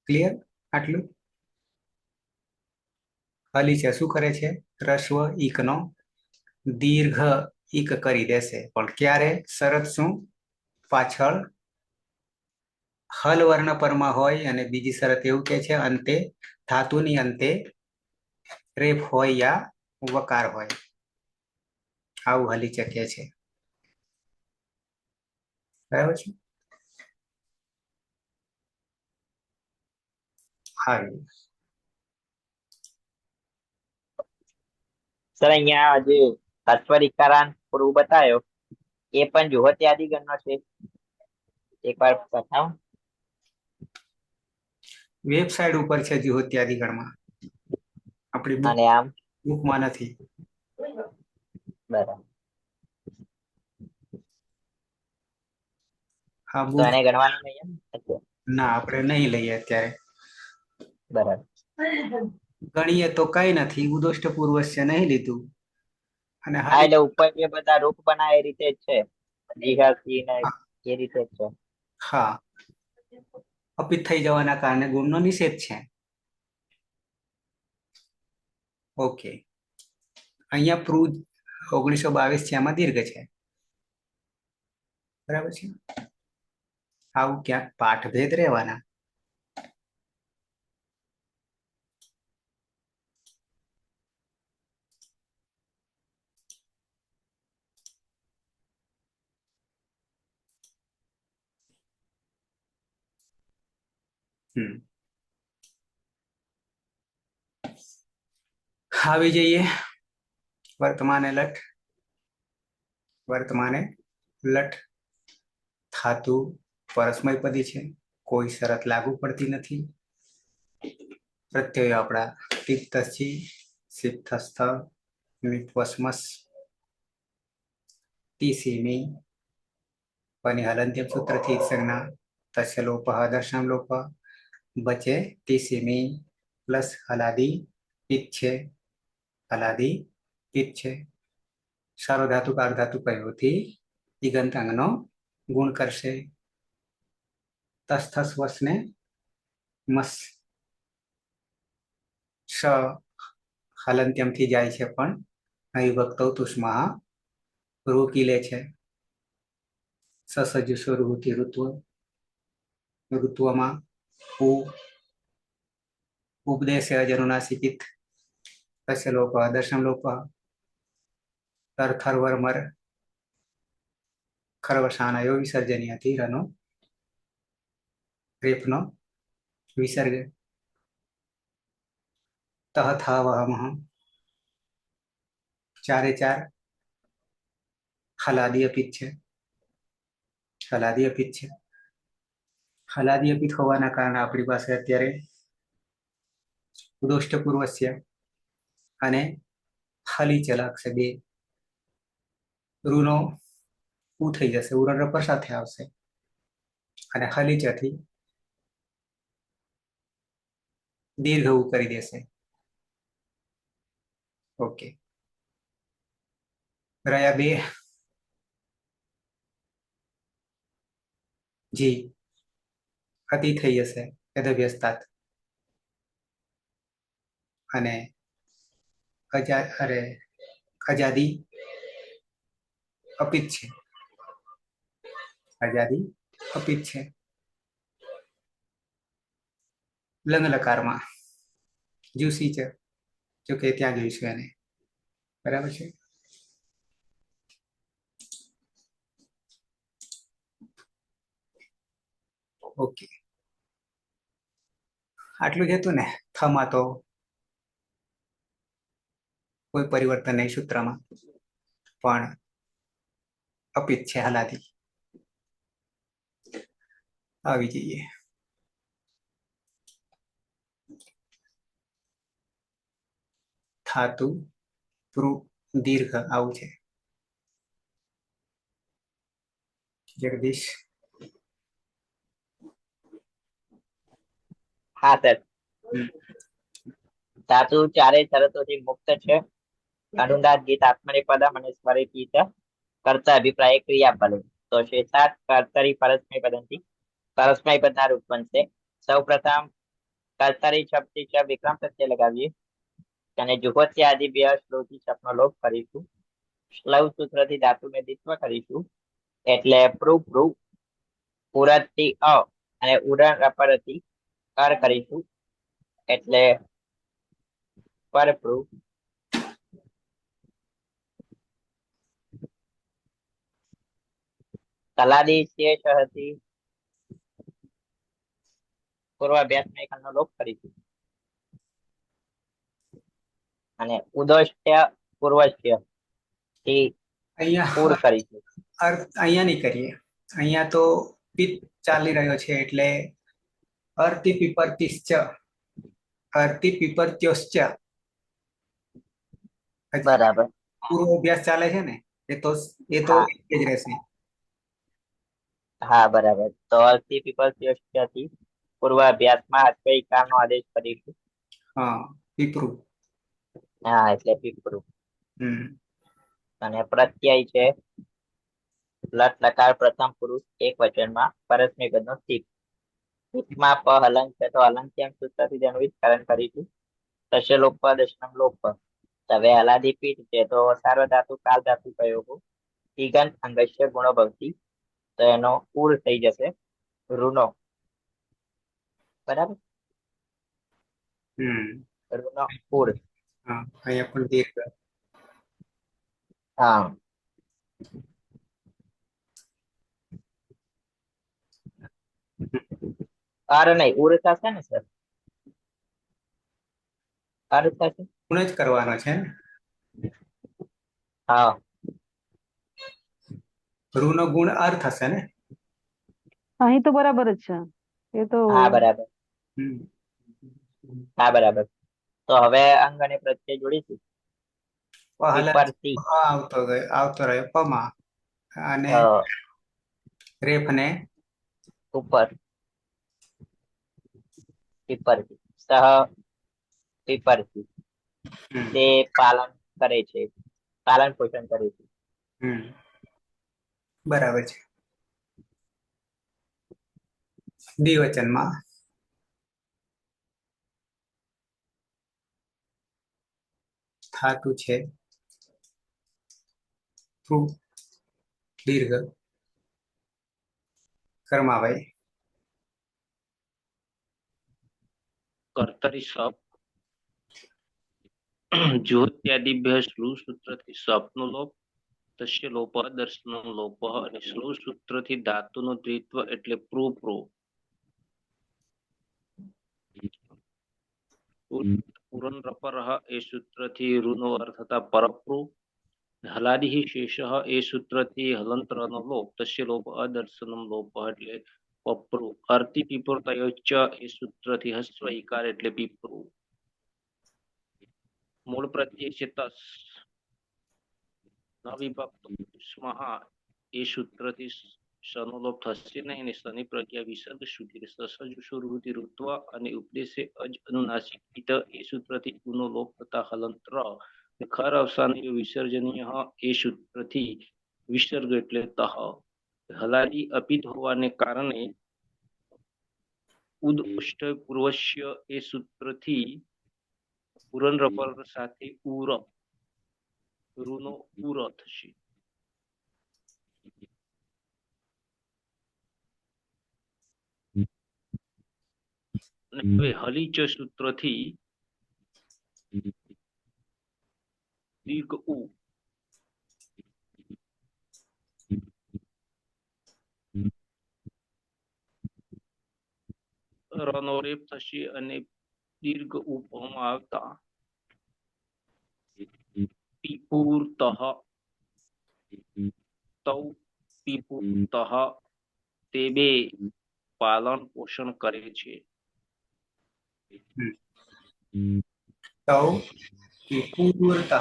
ક્લિયર? આટલું. હલી છે શું કરે છે? રસ્વ ઈકનો દીર્ઘ ઈક કરી દેશે, પણ ક્યારે? શરત શું? પાછળ હલ વર્ણ પરમાં હોય અને બીજી શરત એવું કે છે અંતે, ધાતુની અંતે રેફ હોય યા વકાર હોય. આવું હલી ચક્ય છે. બરાબર છે. હા, સર અહીંયા જે તત્વરિકારાંત પૂર્વ બતાવ્યો એ પણ જુહોત્યાદિ ગણનો છે, એકવાર બતાવો. વેબસાઇટ ઉપર છે જુહોત્યાદિ ગણમાં, આપણી અને આમ બુકમાં નથી. બરાબર, હા, તો બુક એને ગણવાનું નહીં એમ? અચ્છા, ના આપણે નહીં લઈએ અત્યારે. બરાબર. ગણીએ તો કઈ નથી, ઉદોષ્ટ પૂર્વસ્ય નહીં લીધું. અને હા, એટલે ઉપર જે બધા રૂપ બનાવે એ રીતે જ છે. જીહા, સી ને એ રીતે જ છે. હા, અપિત થઈ જવાના કારણે ગુણનો નિષેધ છે. ઓકે, અહીંયા પ્રૂ 1922 છે, એમાં દીર્ઘ છે. બરાબર છે. આવું ક્યાંક પાઠભેદ રહેવાના. આવી જઈએ વર્તમાને લટ. વર્તમાને લટ ધાતુ પરસ્મયપદી છે, કોઈ શરત લાગુ પડતી નથી. પ્રત્યયો આપણા તિપ્તસ્થી, સિદ્ધસ્થ, મિત્વસ્મસ, તિસીમી, અને હલંત્યમ સૂત્રથી સંજ્ઞા તસ્ય લોપઃ દર્શન લોપઃ બચે તિસીમી પ્લસ હલાદી પિત છે. હલાદી પિત છે. સાર્વધાતુક અર્ધાતુક કયોથી દિગંત અંગનો ગુણ કરશે. તસ્થસ વસને મસ શ હલંત્યમથી જાય છે, પણ અહીં ભક્તો તુષ્મા રોકી લે છે. સસજુ સ્વરૂપથી ઋત્વ ઋત્વમાં ઉપદેશ જનુનાસિકિત તસ્ય લોપ દર્શન લોપ તરથરવરમર ખરવસાનયો વિસર્જનીયથી રનો રેપનો વિસર્ગ તહથાવહમઃ ચારે ચાર હલાદી અપિત છે. હલાદી અપિત છે. હલાદી અપિત હોવાના કારણે આપણી પાસે અત્યારે ઉદોષ્ટ પૂર્વસ્ય અને હલી ચલાકશે બે ઋનો ઉ થઈ જશે. ઉરણ રપર સાથે આવશે અને હલીચથી દીર્ઘ ઉ કરી દેશે. ઓકે, રહ્યા બે જી અતિ થઈ જશે યદભ્યસ્તાત અને અજાદી અપિત છે. આઝાદી અપિત છે. લંગ લકારમાં જ્યુસી છે, જોકે ત્યાં જોઈશું એને. બરાબર છે. ઓકે, આટલું જ હતું ને. થમાં તો કોઈ પરિવર્તન નહીં સૂત્રમાં, પણ અપિત છે. હલાદી આવી જઈએ. ધાતુ પ્રૂ દીર્ઘ આવું છે. જગદીશ. હા સર, ધાતુ ચારેય શરતોથી મુક્ત છે. અનુદાત ગીત આત્મનેપદમ અને સ્મરિત ગીત કરતા અભિપ્રાય ક્રિયાપદ. તો શેષાત કર્તરી પરસ્મય પદંતી પરસ્મય પદના રૂપ બનશે. સૌ પ્રથમ કર્તરી શબ્દથી ચ વિક્રમ પ્રત્યય લગાવીએ અને જુહોત્ય આદિ બે શ્લોથી શબ્દનો લોપ કરીશું. શ્લવ સૂત્રથી ધાતુ મેદિત્વ કરીશું, એટલે પ્રૂ પ્રૂ પુરતી અ અને ઉડન રપરથી કર કરીશું, એટલે પરપ્રૂ. તલાદી શેષ હતી પૂર્વાભ્યાસ નો લોપ કરીશું અને ઉદોષ્ટ્ય પૂર્વસ્ય થી પૂર અહીંયા કરીશું. અર્થ અહીંયા નહીં કરીએ. અહીંયા તો પિત ચાલી રહ્યો છે, એટલે અર્તિ પીપરતિશ્ચ અર્તિ પીપરત્યોશ્ચ. બરાબર. પૂર્વ અભ્યાસ ચાલે છે ને, એ તો હા જ રહેશે. હા બરાબર. તો અર્થી પીપરત્યોશ્ચથી પૂર્વાભ્યાસમાં અશ્વઈકારનો આદેશ કરીશું. હા, પીપરું. હા, એટલે પીપરું. હમ. અને પ્રત્યય છે લટ લકાર પ્રથમ પુરુષ એક વચનમાં પરસ્મય પદનો ટીપ. ટીપમાં પ હલંત છે તો હલંત્યાંશ સૂત્રથી તેનું વિસ્તરણ કરીશું. તશે લોપ દશનમ લોપ. હવે હલાદી પીઠ છે તો સાર્વધાતુ કાલ ધાતુ પ્રયોગો તિગંત અંગસ્ય ગુણો ભવતી, તો એનો ઉર થઈ જશે ઋનો. બરાબર, હમ ઋનો ઉર. હા, અહીંયા પણ દીર્ઘ. હા, અર નહીં ઉર થશે ને સર? અર થશે. ગુણ જ કરવાનો છે ને. હા, રૂનો ગુણ અર્થ હશે ને. અહીં તો બરાબર જ છે. એ તો હા બરાબર. હમ હા બરાબર. તો હવે અંગ અને પ્રત્યય જોડીશું. હલન વિપરતી, આવતો રહ્યો પમાં, અને રેફ ને ઉપર વિપરતી, સહ વિપરતી. હમ તે પાલન કરે છે, પાલન પોષણ કરે છે. હમ બરાબર છે. દ્વિવચનમાં થાતું છે દીર્ઘ કર્માભાઈ. કર્તરી સપ જ્યોત્યાદિભ્ય શ્લુ સૂત્રથી સપનો લોપ, તસ્ય લોપ દર્શનનો લોપ, અને શ્લુ સૂત્રથી ધાતુનો દ્વિત્વ એટલે પ્રો પ્રો. પુરનરપરઃ એ સૂત્રથી ઋનો અર્થ થતા પરપ્રુ. હલાદિ શેષ એ સૂત્રથી હલંતરનો લોપ, તસ્ય લોપ અદર્શનમ લોપ એટલે પપ્રુ. અર્તિ પીપર તયોચ્ચ એ સૂત્રથી હસ્વ ઇકાર એટલે પીપરું. મૂળ પ્રત્યય છે તસ, ન વિભક્ત સ્મઃ એ સૂત્રથી શનો લોપ થશે નહીં, અને શનિ પ્રજ્ઞા વિસર્ગ સુધી સસજુષુર્વૃતિ ઋત્વ અને ઉપદેશે અજ અનુનાસિક ઈત એ સૂત્રથી ઉનો લોપ થતા હલંત્ર. ખર અવસાનીય વિસર્જનીય એ સૂત્રથી વિસર્ગ એટલે તહ. હલાદી અપિત હોવાને કારણે ઉદષ્ટ પૂર્વશ્ય એ સૂત્રથી પુરનરપર સાથે ઉર ઋનો ઉર થશે. હવે હલીચ સૂત્રથી દીર્ઘ ઉ રનો રેપ થશે, અને દીર્ઘ ઉપમાં આવતા પીપુરતઃ તૌ પીપુરતઃ તે બે પાલન પોષણ કરે છે. તૌ વિપુરતઃ.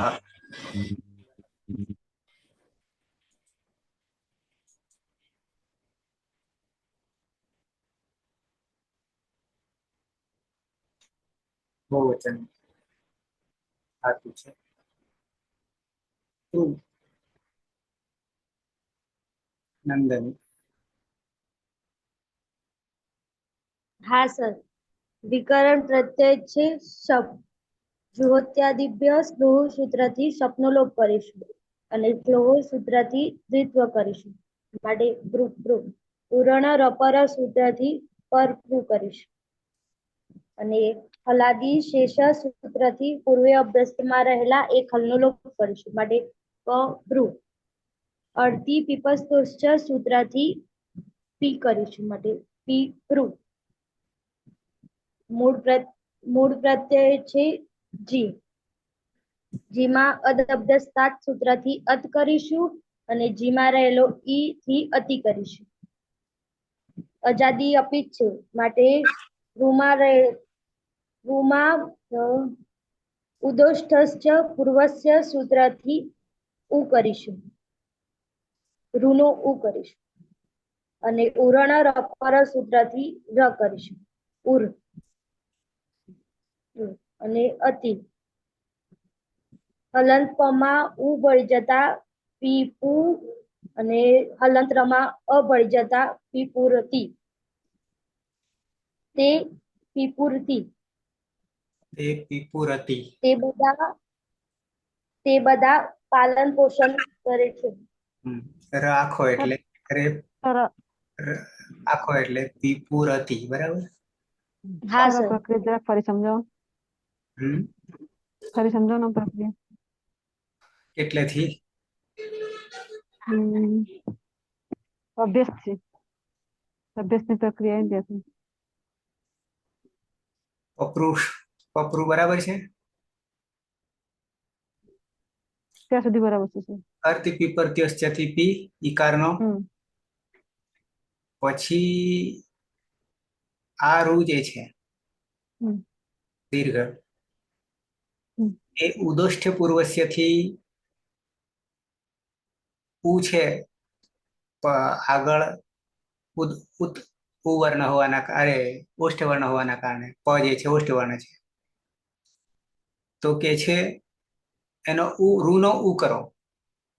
બહુવચન થાતું છે. નંદન. હા સર, વિકરણ પ્રત્યય છે શપ. જુહોત્યાદિભ્ય સ્લોહ સૂત્રથી સપનો લોપ કરીશું, અને સ્લોહ સૂત્રથી દ્વિત્વ કરીશું, માટે ગ્રુપ ગ્રુપ. પૂરણ રપર સૂત્રથી પર કરીશું, અને હલાદી શેષ સૂત્રથી પૂર્વે અભ્યસ્તમાં રહેલા એક હલનો લોપ કરીશું, માટે પ અડધી પીપસ્તોશ્ચ સૂત્રથી પી કરીશું, માટે પી પ્રુ. મૂળ પ્રત્યય છે જી. જીમાં અદબ્ધસ્તાત સૂત્રથી અત કરીશું, અને જીમાં રહેલો ઈ થી અતિ કરીશું. અજાદી અપિત છે, માટે રૂમાં ઉદોષ્ઠસ્ચ પૂર્વસ્ય સૂત્રથી ઉ કરીશું, ઋનો ઉ કરીશું, અને ઉરણ રપર સૂત્રથી ર કરીશું, ઉર. અને અતિ હલંતપમાં ઉ ભળી જતા પીપુ અને હલંત્રમાં અ ભળી જતા પીપુરતી, તે પીપુરતી, તે પીપુરતી. તે બધા પાલન પોષણ કરે છે. ર આખો એટલે રેપ, સર ર આખો એટલે પીપુરતી, બરાબર. હા સર સર. પ્રક્રિયા જરાક ફરી સમજાવો. હમ ફરી સમજાવો ને પ્રક્રિયા. કેટલેથી? અભ્યાસથી. અભ્યાસની પ્રક્રિયા એમ ત્યાંથી. પપરું બરાબર છે. ત્યાં સુધી બરાબર છે સર. અર્થી પીપરત્યશ્ચથી પી ઈકારનો, પછી આ રૂ જે છે હમ. દીર્ઘ, હમ. એ ઉદોષ્ઠ પૂર્વસ્યથી ઉ છે આગળ ઉવર્ણ હોવાના ઓષ્ઠવર્ણ હોવાના કારણે પ જે છે ઓષ્ઠવર્ણ છે, તો કે છે એનો રૂનો ઉ કરો,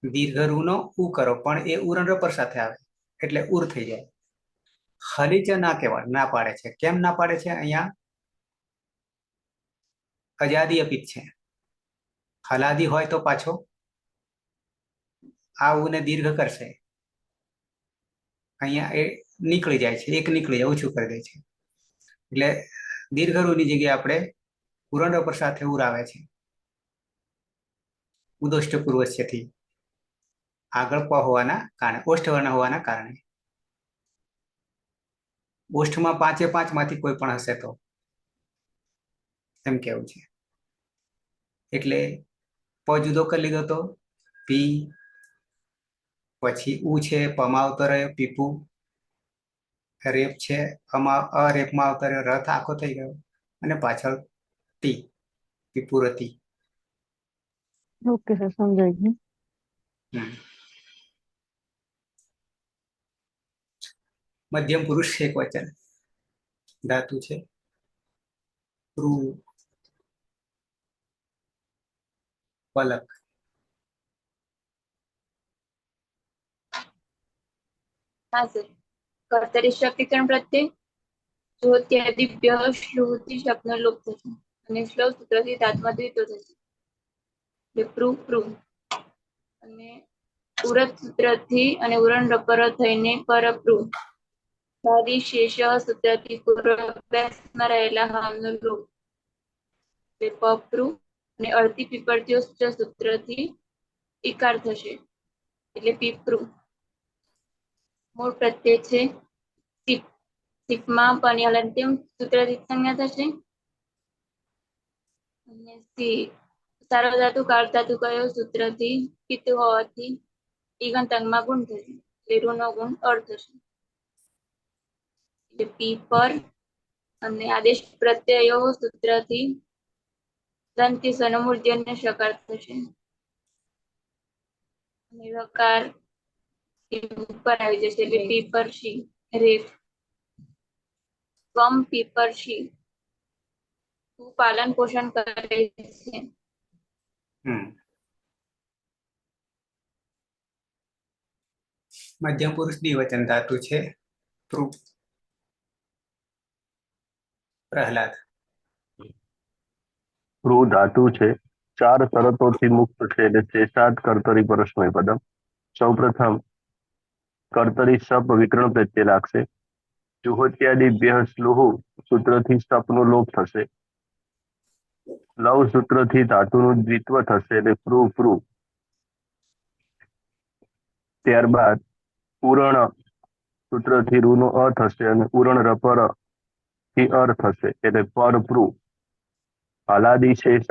દીર્ઘ રૂનો ઉ કરો, પણ એ ઉરણ રપર સાથે આવે એટલે ઉર થઈ જાય. હલીચ ના કહેવાય, ના પાડે છે. કેમ ના પાડે છે? અહીંયા અજાદી અપિત છે. હલાદી હોય તો પાછો આ ઉને દીર્ઘ કરશે, અહીંયા એ નીકળી જાય છે, એક નીકળી જાય, ઓછું કરી દે છે. એટલે દીર્ઘ રૂની જગ્યાએ આપણે ઉરણ રપર સાથે ઉર આવે છે ઉદોષ્ટ પૂર્વસ્યથી, આગળ પ હોવાના કારણે, ઓષ્ઠવર્ણ હોવાના કારણે. ઓષ્ઠમાં 5 માંથી કોઈ પણ હશે તો એમ કેવું છે. એટલે પ જુદો કરી લીધો તો પી, પછી ઉ છે પમાં આવતો રહ્યો પીપુ, રેપ છે અરેપમાં આવતો રહ્યો રથ આખો થઈ ગયો, અને પાછળ ટી પીપુરતી. ઓકે સર, સમજાઈ ગયું. મધ્યમ પુરુષ એક વચન ધાતુ છે પલક. હા સર. કર્તરી શક્તિકરણ પ્રત્યે જ્યોત્યાદિભ્ય શ્રુતિ શબ્દનો લોપ થશે અને શ્લવ સૂત્રથી ધાતુમાં દ્વિત્વ થશે. એટલે પ્રૂ અને ઉરત સૂત્રથી અને ઉરણ રપર થઈને પરપ્રૂ. બાદી શેષ સૂત્રથી પૂર્વાભ્યાસમાં રહેલા હામનો લોપ એટલે પપ્રુ, અને અડધી પીપળતીઓ સૂત્રથી ઈકાર થશે એટલે પીપૃ. મૂળ પ્રત્યય છે સીપ. સીપમાં પની હલંત્યમ સૂત્રથી સંજ્ઞા થશે. અને સી સાર્વધાતુ કાળ ધાતુ કયો સૂત્રથી પિત્ત હોવાથી ઈગંત અંગમાં ગુણ થશે એટલે રૂનો ગુણ અર્થ થશે. એટલે પી પર અને આદેશ પ્રત્યયો સૂત્રથી દંતી સનમૂર્ધન્ય શકાર થશે. અને વકાર ઉપર આવી જશે એટલે પીપરશી રેફ. સ્વમ પીપરશી, તું પાલન પોષણ કરે છે. મધ્યમ પુરુષ દ્વિવચન ધાતુ છે પ્રહલાદ. પ્રૂ ધાતુ છે, 4 શરતોથી મુક્ત છે એટલે શેષાદ કર્તરી પરસ્મય પદમ. સૌપ્રથમ કર્તરી સપ વિકરણ પ્રત્યે લાગશે. જુહોત્યાદિભ્ય સ્લુહુ સૂત્રથી સપનો લોપ થશે. લવ સૂત્રથી ધાતુનું દ્વિત્વ થશે એટલે પ્રૂ. ત્યારબાદ ઉરણ સૂત્રથી રૂનો અ થશે અને ઉરણ રપર થી અર થશે એટલે પરપ્રૂ. હલાદી શેષ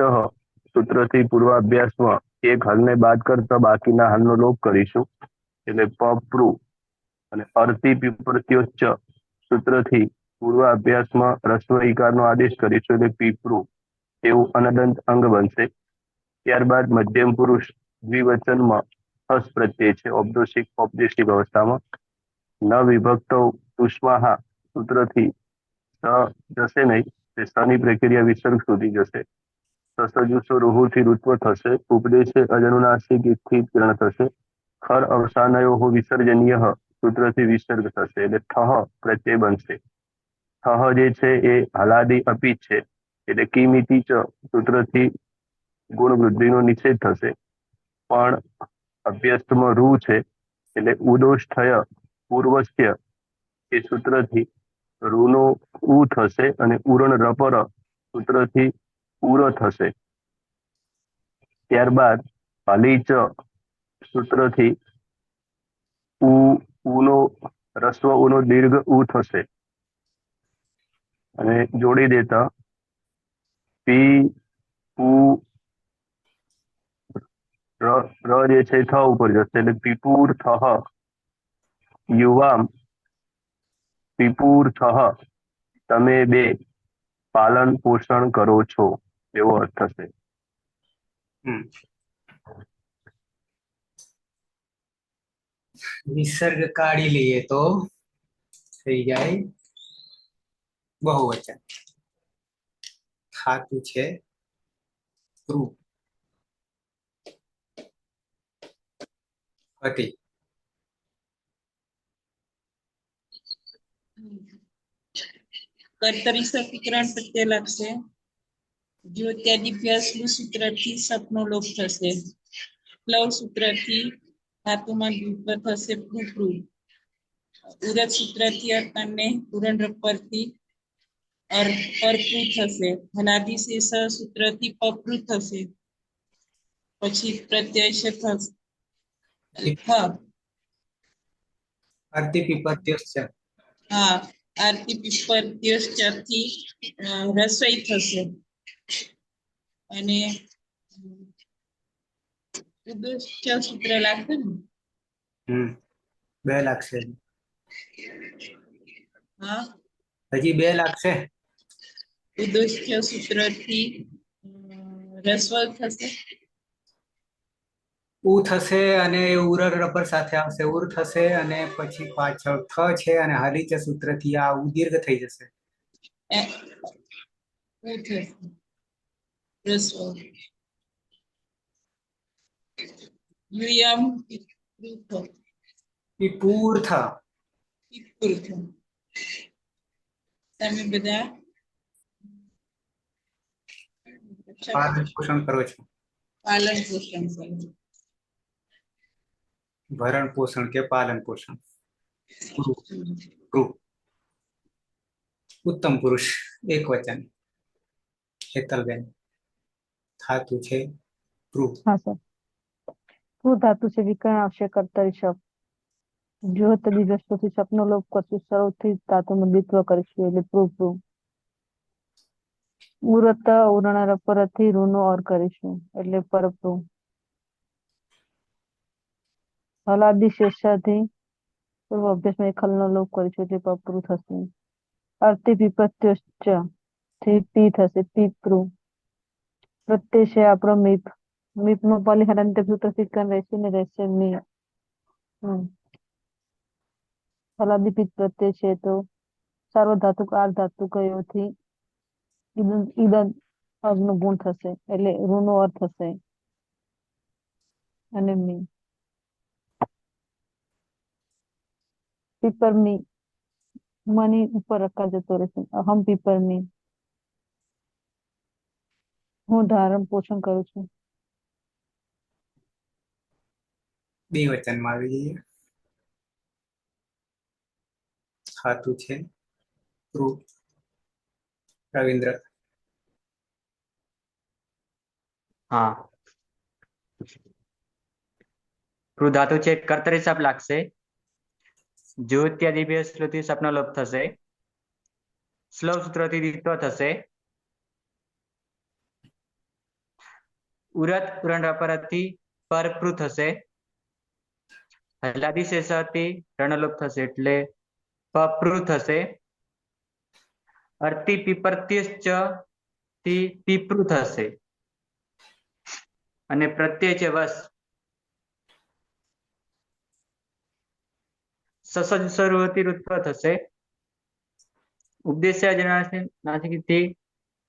સૂત્રથી પૂર્વાભ્યાસમાં એક હલને બાદ કરતા બાકીના હલનો લોપ કરીશું એટલે પપ્રુ. અને અર્થી પીપરત્યોચ્ચ સૂત્રથી પૂર્વાભ્યાસમાં રસ્વ ઈકારનો આદેશ કરીશું એટલે પીપૃ. એવું અનદંત અંગ બનશે. ત્યારબાદ મધ્યમ પુરુષ દ્વિવચનમાં હસ પ્રત્યય છે ઔપદેશિક અવસ્થામાં. ન વિભક્ત ઉષ્માહા સૂત્રથી જશે નહીં, તે સની પ્રક્રિયા વિસર્ગ સુધી જશે. સસજુસો રૂહુથી ઋત્વ થશે. ઉપદેશે અજનુનાસિક થી કિરણ થશે. ખર અવસાનયોઃ વિસર્જનીય સૂત્રથી વિસર્ગ થશે એટલે ઠ પ્રત્યય બનશે. ઠ જે છે એ હલાદી અપી છે એટલે કિમિતિ ચ સૂત્રથી ગુણ વૃદ્ધિનો નિષેધ થશે. પણ અભ્યસ્તમાં રૂ છે એટલે ઉદોષ્ઠય પૂર્વસ્ય એ સૂત્રથી રૂનો ઉ થશે અને ઉરણ રપર સૂત્રથી ઉર થશે. ત્યારબાદ હલીચ સૂત્રથી ઉનો રસ્વ ઉનો દીર્ઘ ઉ થશે અને જોડી દેતા પી ઉ ર જે છે થ ઉપર જશે એટલે પીપુર થહ યુવામ પીપુર થહ તમે બે પાલન પોષણ કરો છો એવો અર્થ થશે. હમ વિસર્ગ કાઢી લઈએ તો થઈ જાય બહુવચન. થાતું છે પ્રૂ. હતી કર્તરી સફીકરણ પ્રત્યય લાગશે. જ્યોત્યાદિભ્યાસનું સૂત્રથી સપનો લોપ થશે. પ્લવ સૂત્રથી ધાતુમાં દ્વિત્વ થશે પ્રૂ. ઉરત સૂત્રથી અર્થને ઉરણ પરથી પરપ્રુ થશે. હલાદિશેષ સૂત્રથી પપ્રુ થશે. પછી પ્રત્યય છે થશે. અર્ધિ પીપત્યોશ્ચ. હા, આરતી પીપત્યોશ્ચથી રસોઈ થશે. અને ઉદોષ્ટ સૂત્ર લાગશે ને? બે લાગશે. હા, હજી બે લાગશે. ઉદોષ્ટ સૂત્રથી રસ્વ થશે. ઉ થશે અને ઉરર રબર સાથે આવશે. ઉર થશે અને પછી પાછળ થ છે અને હલીચ સૂત્રથી આ ઉ દીર્ઘ થઈ જશે. ઉ થશે રસ્વ. યુયમ પીપૂર્થ. પીપુર્થ. તમે બધા પાલન પોષણ કરો છો. પાલન પોષણ કરો. ભરણ પોષણ કે પાલન પોષણ. પ્રૂ. ઉત્તમ પુરુષ એક વચન. હેતલબેન. થાતું છે પ્રૂ. હા સર. પ્રૂ ધાતુ છે વિકર્ણ આવશે કર્તરી શબ્દ. જો દિવસથી સપનો લોપ કરશું સૌથી ધાતુનું દ્વિત્વ કરીશું એટલે પ્રૂ. ઉરત ઉરણ રપરથી રૂનો ઓર કરીશું એટલે પરપ્રુ. હલાદી શેષાથી પૂર્વ અભ્યાસમાં ખલનો લોપ કરીશું એટલે પપ્રુ થશે. અર્થી પીપત્યોશ્ચ થી પી થશે પીપ્રુ. પ્રત્યય છે આપણો મીપ. મીપમાં પાલી હલંત સૂત્ર શીખવાનું રહેશે ને રહેશે મી. હલાદી પીત પ્રત્યય છે તો સાર્વધાતુક આર્ધાતુક કયોથી ઈદન અગ્ન ગુણ થશે એટલે ઋનો અર્થ થશે અને મી. પીપરની મની ઉપર રખા જતો રહેશે. અહમ પીપરની. હું ધારણ પોષણ કરું છું. બે વચનમાં આવી જઈએ. થાતું છે પ્રૂ. રવિન્દ્ર. હા, પ્રૂ ધાતુ છે કર્તરી શબ્દ લાગશે. જો ઇત્યાદિ શ્રુતિ સપનો લોપ થશે. સ્લવ સૂત્રથી દ્વિત્વ થશે. ઉરત ઉરણ રપરથી પરપ્રુ થશે. હલાદી શેષાથી રણલોપ થશે એટલે પપ્રુ થશે. અર્થી પીપર્ત્યશ્ચ થી પીપૃ થશે અને પ્રત્યય છે વસ. સસજ શરૂઆતી રૂત્વ થશે. ઉપદેશ્ય નાસિકથી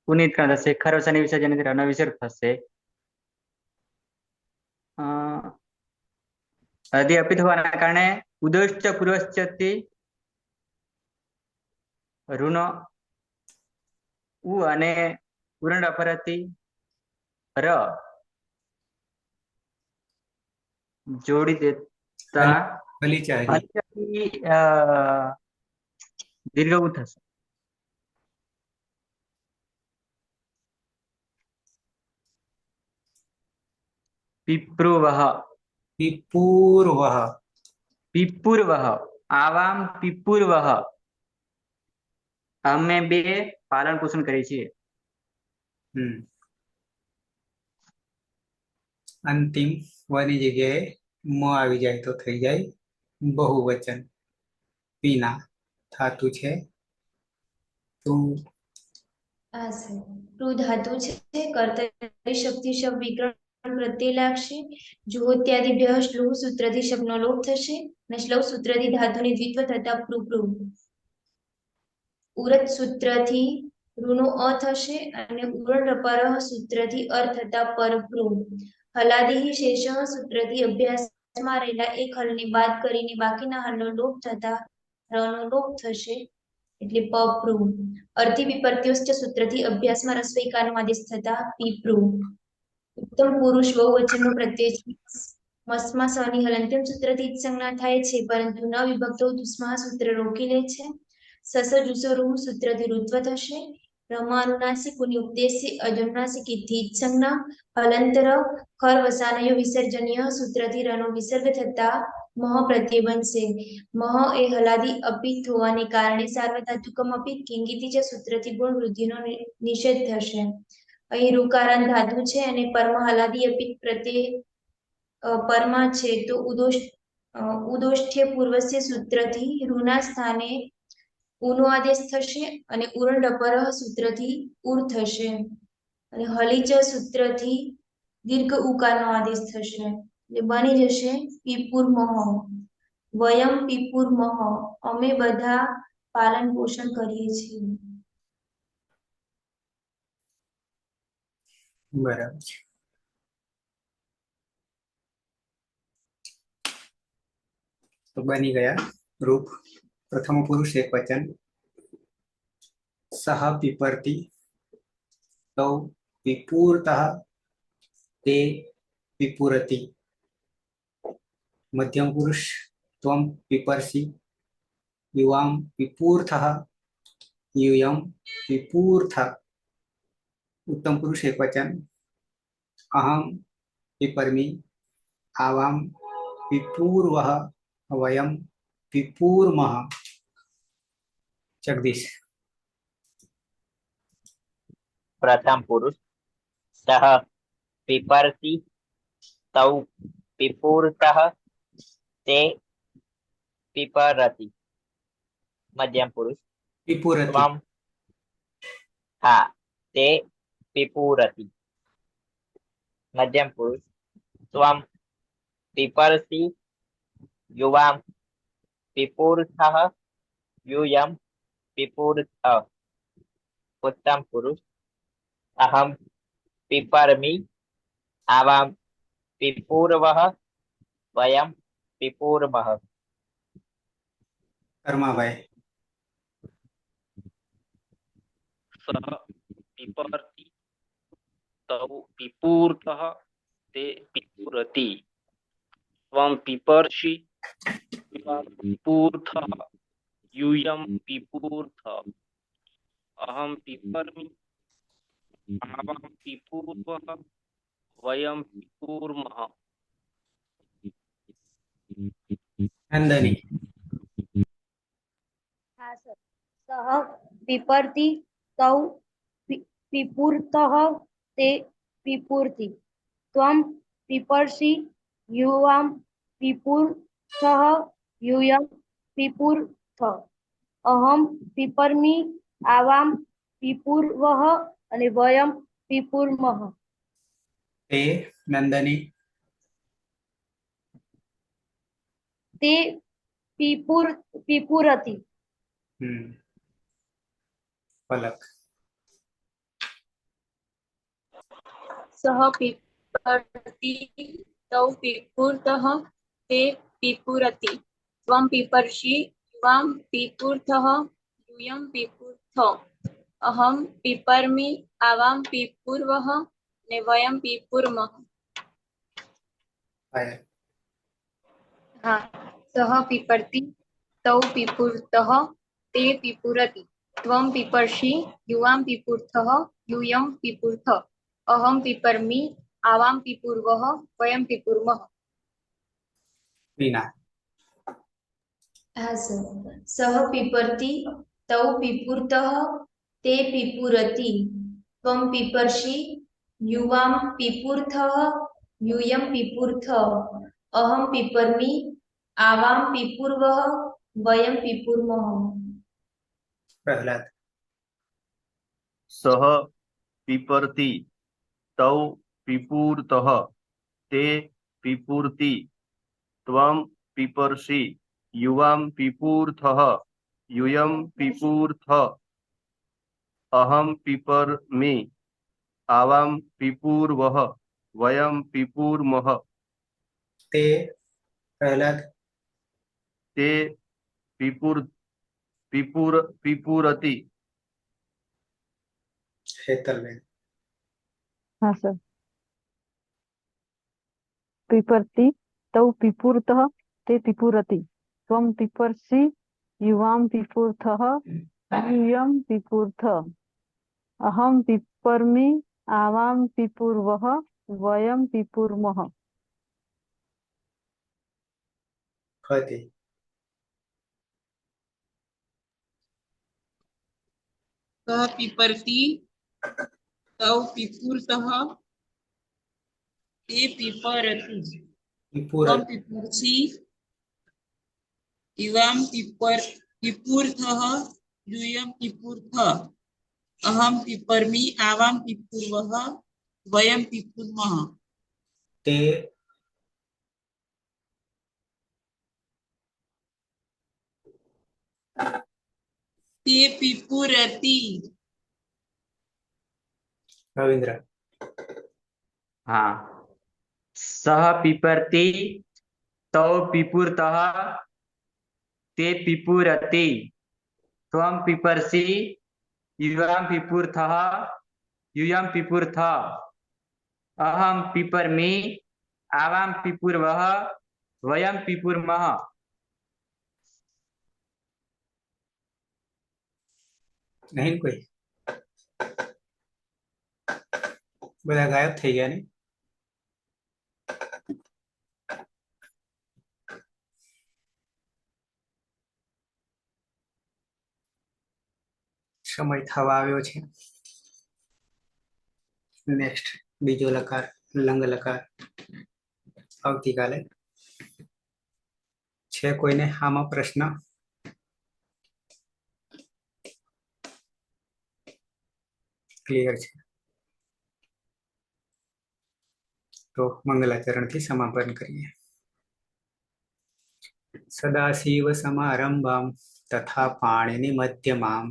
પુનિત થશે. ખરવસાની વિસર્જનથી રણ વિસર્ગ થશે. હૃદય અપિત હોવાના કારણે ઉદોશ્ચ પૂર્વશ્ચ થી ઋનો ઉ અને ઉરણ અપરથી ર જોડી દેતા હલીચારી હલચાથી દીર્ઘ ઉ થશે. पिप्रुवः વિપૂર્વઃ पिपुर्वः आवाम पिपुर्वः અમે બે પાલન પોષણ કરીએ છીએ. અંતિમ વની જગ્યાએ મ આવી જાય તો થઈ જાય બહુવચન. પીના થાતું છે તું આ છે ટુ ધાતુ છે કર્તરી શક્તિ શબ્દ વિકરણ પ્રત્યય લાગશે. જુહોત્યાદિભ્ય શ્લુહ સૂત્રથી શબ્દનો લોપ થશે અને શ્લવ સૂત્રથી ધાતુની દ્વિત્વ થતા પ્રુપ્રુ. ઉરત સૂત્રથી ઋનો અ થશે અને ઉરણ રપરઃ સૂત્રથી અર થતા પરપ્રુ. હલાદિ શેષ સૂત્રથી અભ્યાસમાં રહેલા એક હલને બાદ કરીને બાકીના હલનો લોપ થતા રનો લોપ થશે એટલે પપ્રુ. અર્થી વિપર્ત્યોશ્ચ સૂત્રથી અભ્યાસમાં રસ્વૈકારનો આદેશ થતા પીપ્રુ. ઉત્તમ પુરુષ બહુવચનનો પ્રત્યય છે. મસ્મા સની હલંત્યમ સૂત્રથી જ સંજ્ઞા થાય છે પરંતુ ન વિભક્તો દુસ્મા સૂત્ર રોકી લે છે. સસ જુસો રૂ સૂત્રથી ઋત્વ થશે. રમાનુનાસિક ઉની ઉપદેશી અજનુનાસિકથી જ સંજ્ઞા. હલંતર ખર વસાનયો વિસર્જનીય સૂત્રથી રનો વિસર્ગ થતા મહ પ્રત્યય બનશે. મહ એ હલાદી અપિત હોવાને કારણે સાર્વધાતુકમ અપિત કિંગિતિ જ સૂત્રથી ગુણ વૃદ્ધિનો નિષેધ થશે. અહીં રુકારાંત ધાતુ છે અને પરમ હલાદી અપિત પ્રત્યય પરમા છે તો ઉદોષ્ઠ્ય પૂર્વસ્ય સૂત્રથી ઋના સ્થાને ઉનો આદેશ થશે અને ઉરણ ડપરઃ સૂત્રથી ઉર થશે અને હલિચ સૂત્રથી દીર્ઘ ઉકારનો આદેશ થશે એટલે બની જશે પીપુર્મહ. વયમ પીપુર્મહ અમે બધા પાલન પોષણ કરીએ છીએ. બરાબર છે. તો બની ગયા રૂપ. પ્રથમ પુરુષ એક વચન સહ પીપરતી તૌ પીપૂરતઃ તે પીપુરતી. મધ્યમ પુરુષ ત્વમ પીપર્સી યુવામ પીપૂર્થઃ यूयम पिपूर्थ. उत्तम पुरुष एक वचन अहम पिपरमि आवाम पिपूर्वः वयम पिपूर्मः. जगदीश. પ્રથમ પુરુષ સહ પીપર્તિ તૌ પીપુરતઃ તે પીપરતિ. મધ્યમ પુરુષ पिपुरति ત્વમ હા તે પીપુરતિ. મધ્યમ પુરુષ ત્વમ પીપરસી યુવામ પીપુરથઃ यूयम पीपुरथ. उत्तम पुरुष अहम पीपरमि आवाम पीपूर्वः वयम पीपूर्मः. कर्मा भाई. सः पिपर्ति तौ पिपूर्तः ते पिपुरति. त्वं पिपर्षि पिपूर्थः यूयं पिपूर्थ. अहं पिपर्मि आवां पिपूर्वः वयं पिपूर्मः. नंदनी. હા સર. સહ પીપરતી તૌ પીપુરતઃ તે પીપુરતિ. ત્વમ પીપર્ષિ યુવામ પીપુરથઃ यूयम પીપુરથ. અહમ પીપર્મિ આવામ પીપુર્વઃ અને વયમ પીપુર્મઃ. ते नंदनी. તે પીપુરતિ. पलक. सः पिबति तौ पिबुर्तः ते पिपुरति त्वं पिपर्षि युवां पिपुर्थः यूयं पिपुर्थ अहं पिपर्मि आवां पिपुर्वः ने वयं पिपुर्मः। પાયલ हाँ, सः पिपर्ति तौ पिपुर्तः ते पिपुरति त्वं पिपर्षि युवां पिपुर्थः यूयं पिपुर्थ अहं पिपर्मि आवां पिपुर्वः वयं पिपुर्मः। વીના हाँ सर। सः पिपर्ति तौ पिपुर्तः ते पिपुरति त्वं पिपर्षि युवां पिपुर्थः यूयं पिपुर्थ अहं पिपर्मि आवां पिपुर्वः वयं पिपुर्मः। પ્રહલાદ सः पिपर्ति तौ पिपुर्तः ते पिपुर्ति त्वं पिपर्षि युवां पिपुर्थः यूयं पिपुर्थ अहं पिपर्मि आवां पिपुर्वः वयं पिपुर्मः। તે પ્રહલાદ ते पिपुरति હેતલબેન हाँ सर। पिपर्ति तौ पिपुरतः ते पिपुरति त्वं पिपर्षि युवां पिपुर्थः यूयं पिपुर्थ अहं पिपर्मि आवां पिपुर्वः वयं पिपुर्मः। ફતેહ सः पिपर्ति तौ पिपुर्तः ते पिपरति વિપુર त्वं पिपर्षि युवां पिपुर्थः यूयं पिपुर्थ अहं पिपर्मि आवां पिपुर्वः वयं पिपुर्मः। તે ते पिपुरति રવિન્દ્ર हाँ, सः पिपर्ति तौ पिपुर्तः ते पिपुरति त्वं पिपर्षि युवां पिपुर्थः यूयं पिपुर्थ अहं पिपर्मि आवां पिपुर्वः वयं पिपुर्मः। નહીં કોઈ બધા ગાયબ થઈ ગયા ને સમય થવા આવ્યો છે નેક્સ્ટ બીજો લકાર લંગ લકાર આવતીકાલે છે કોઈને આમાં પ્રશ્ન ક્લિયર છે તો મંગલાચરણથી સમાપન કરીએ સદાશિવ સમારંભામ તથા પાણિનિ મધ્યમામ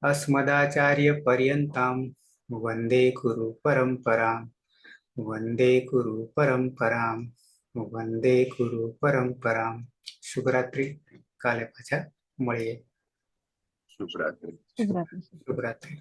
અસ્મદાચાર્ય પર્યંતામ વંદે ગુરુ પરંપરામ વંદે ગુરુ પરંપરામ વંદે ગુરુ પરંપરામ શુભરાત્રિ કાલે પાછા મળીએ શુભરાત્રિ. शुभरात्रि। શુભરાત્રિ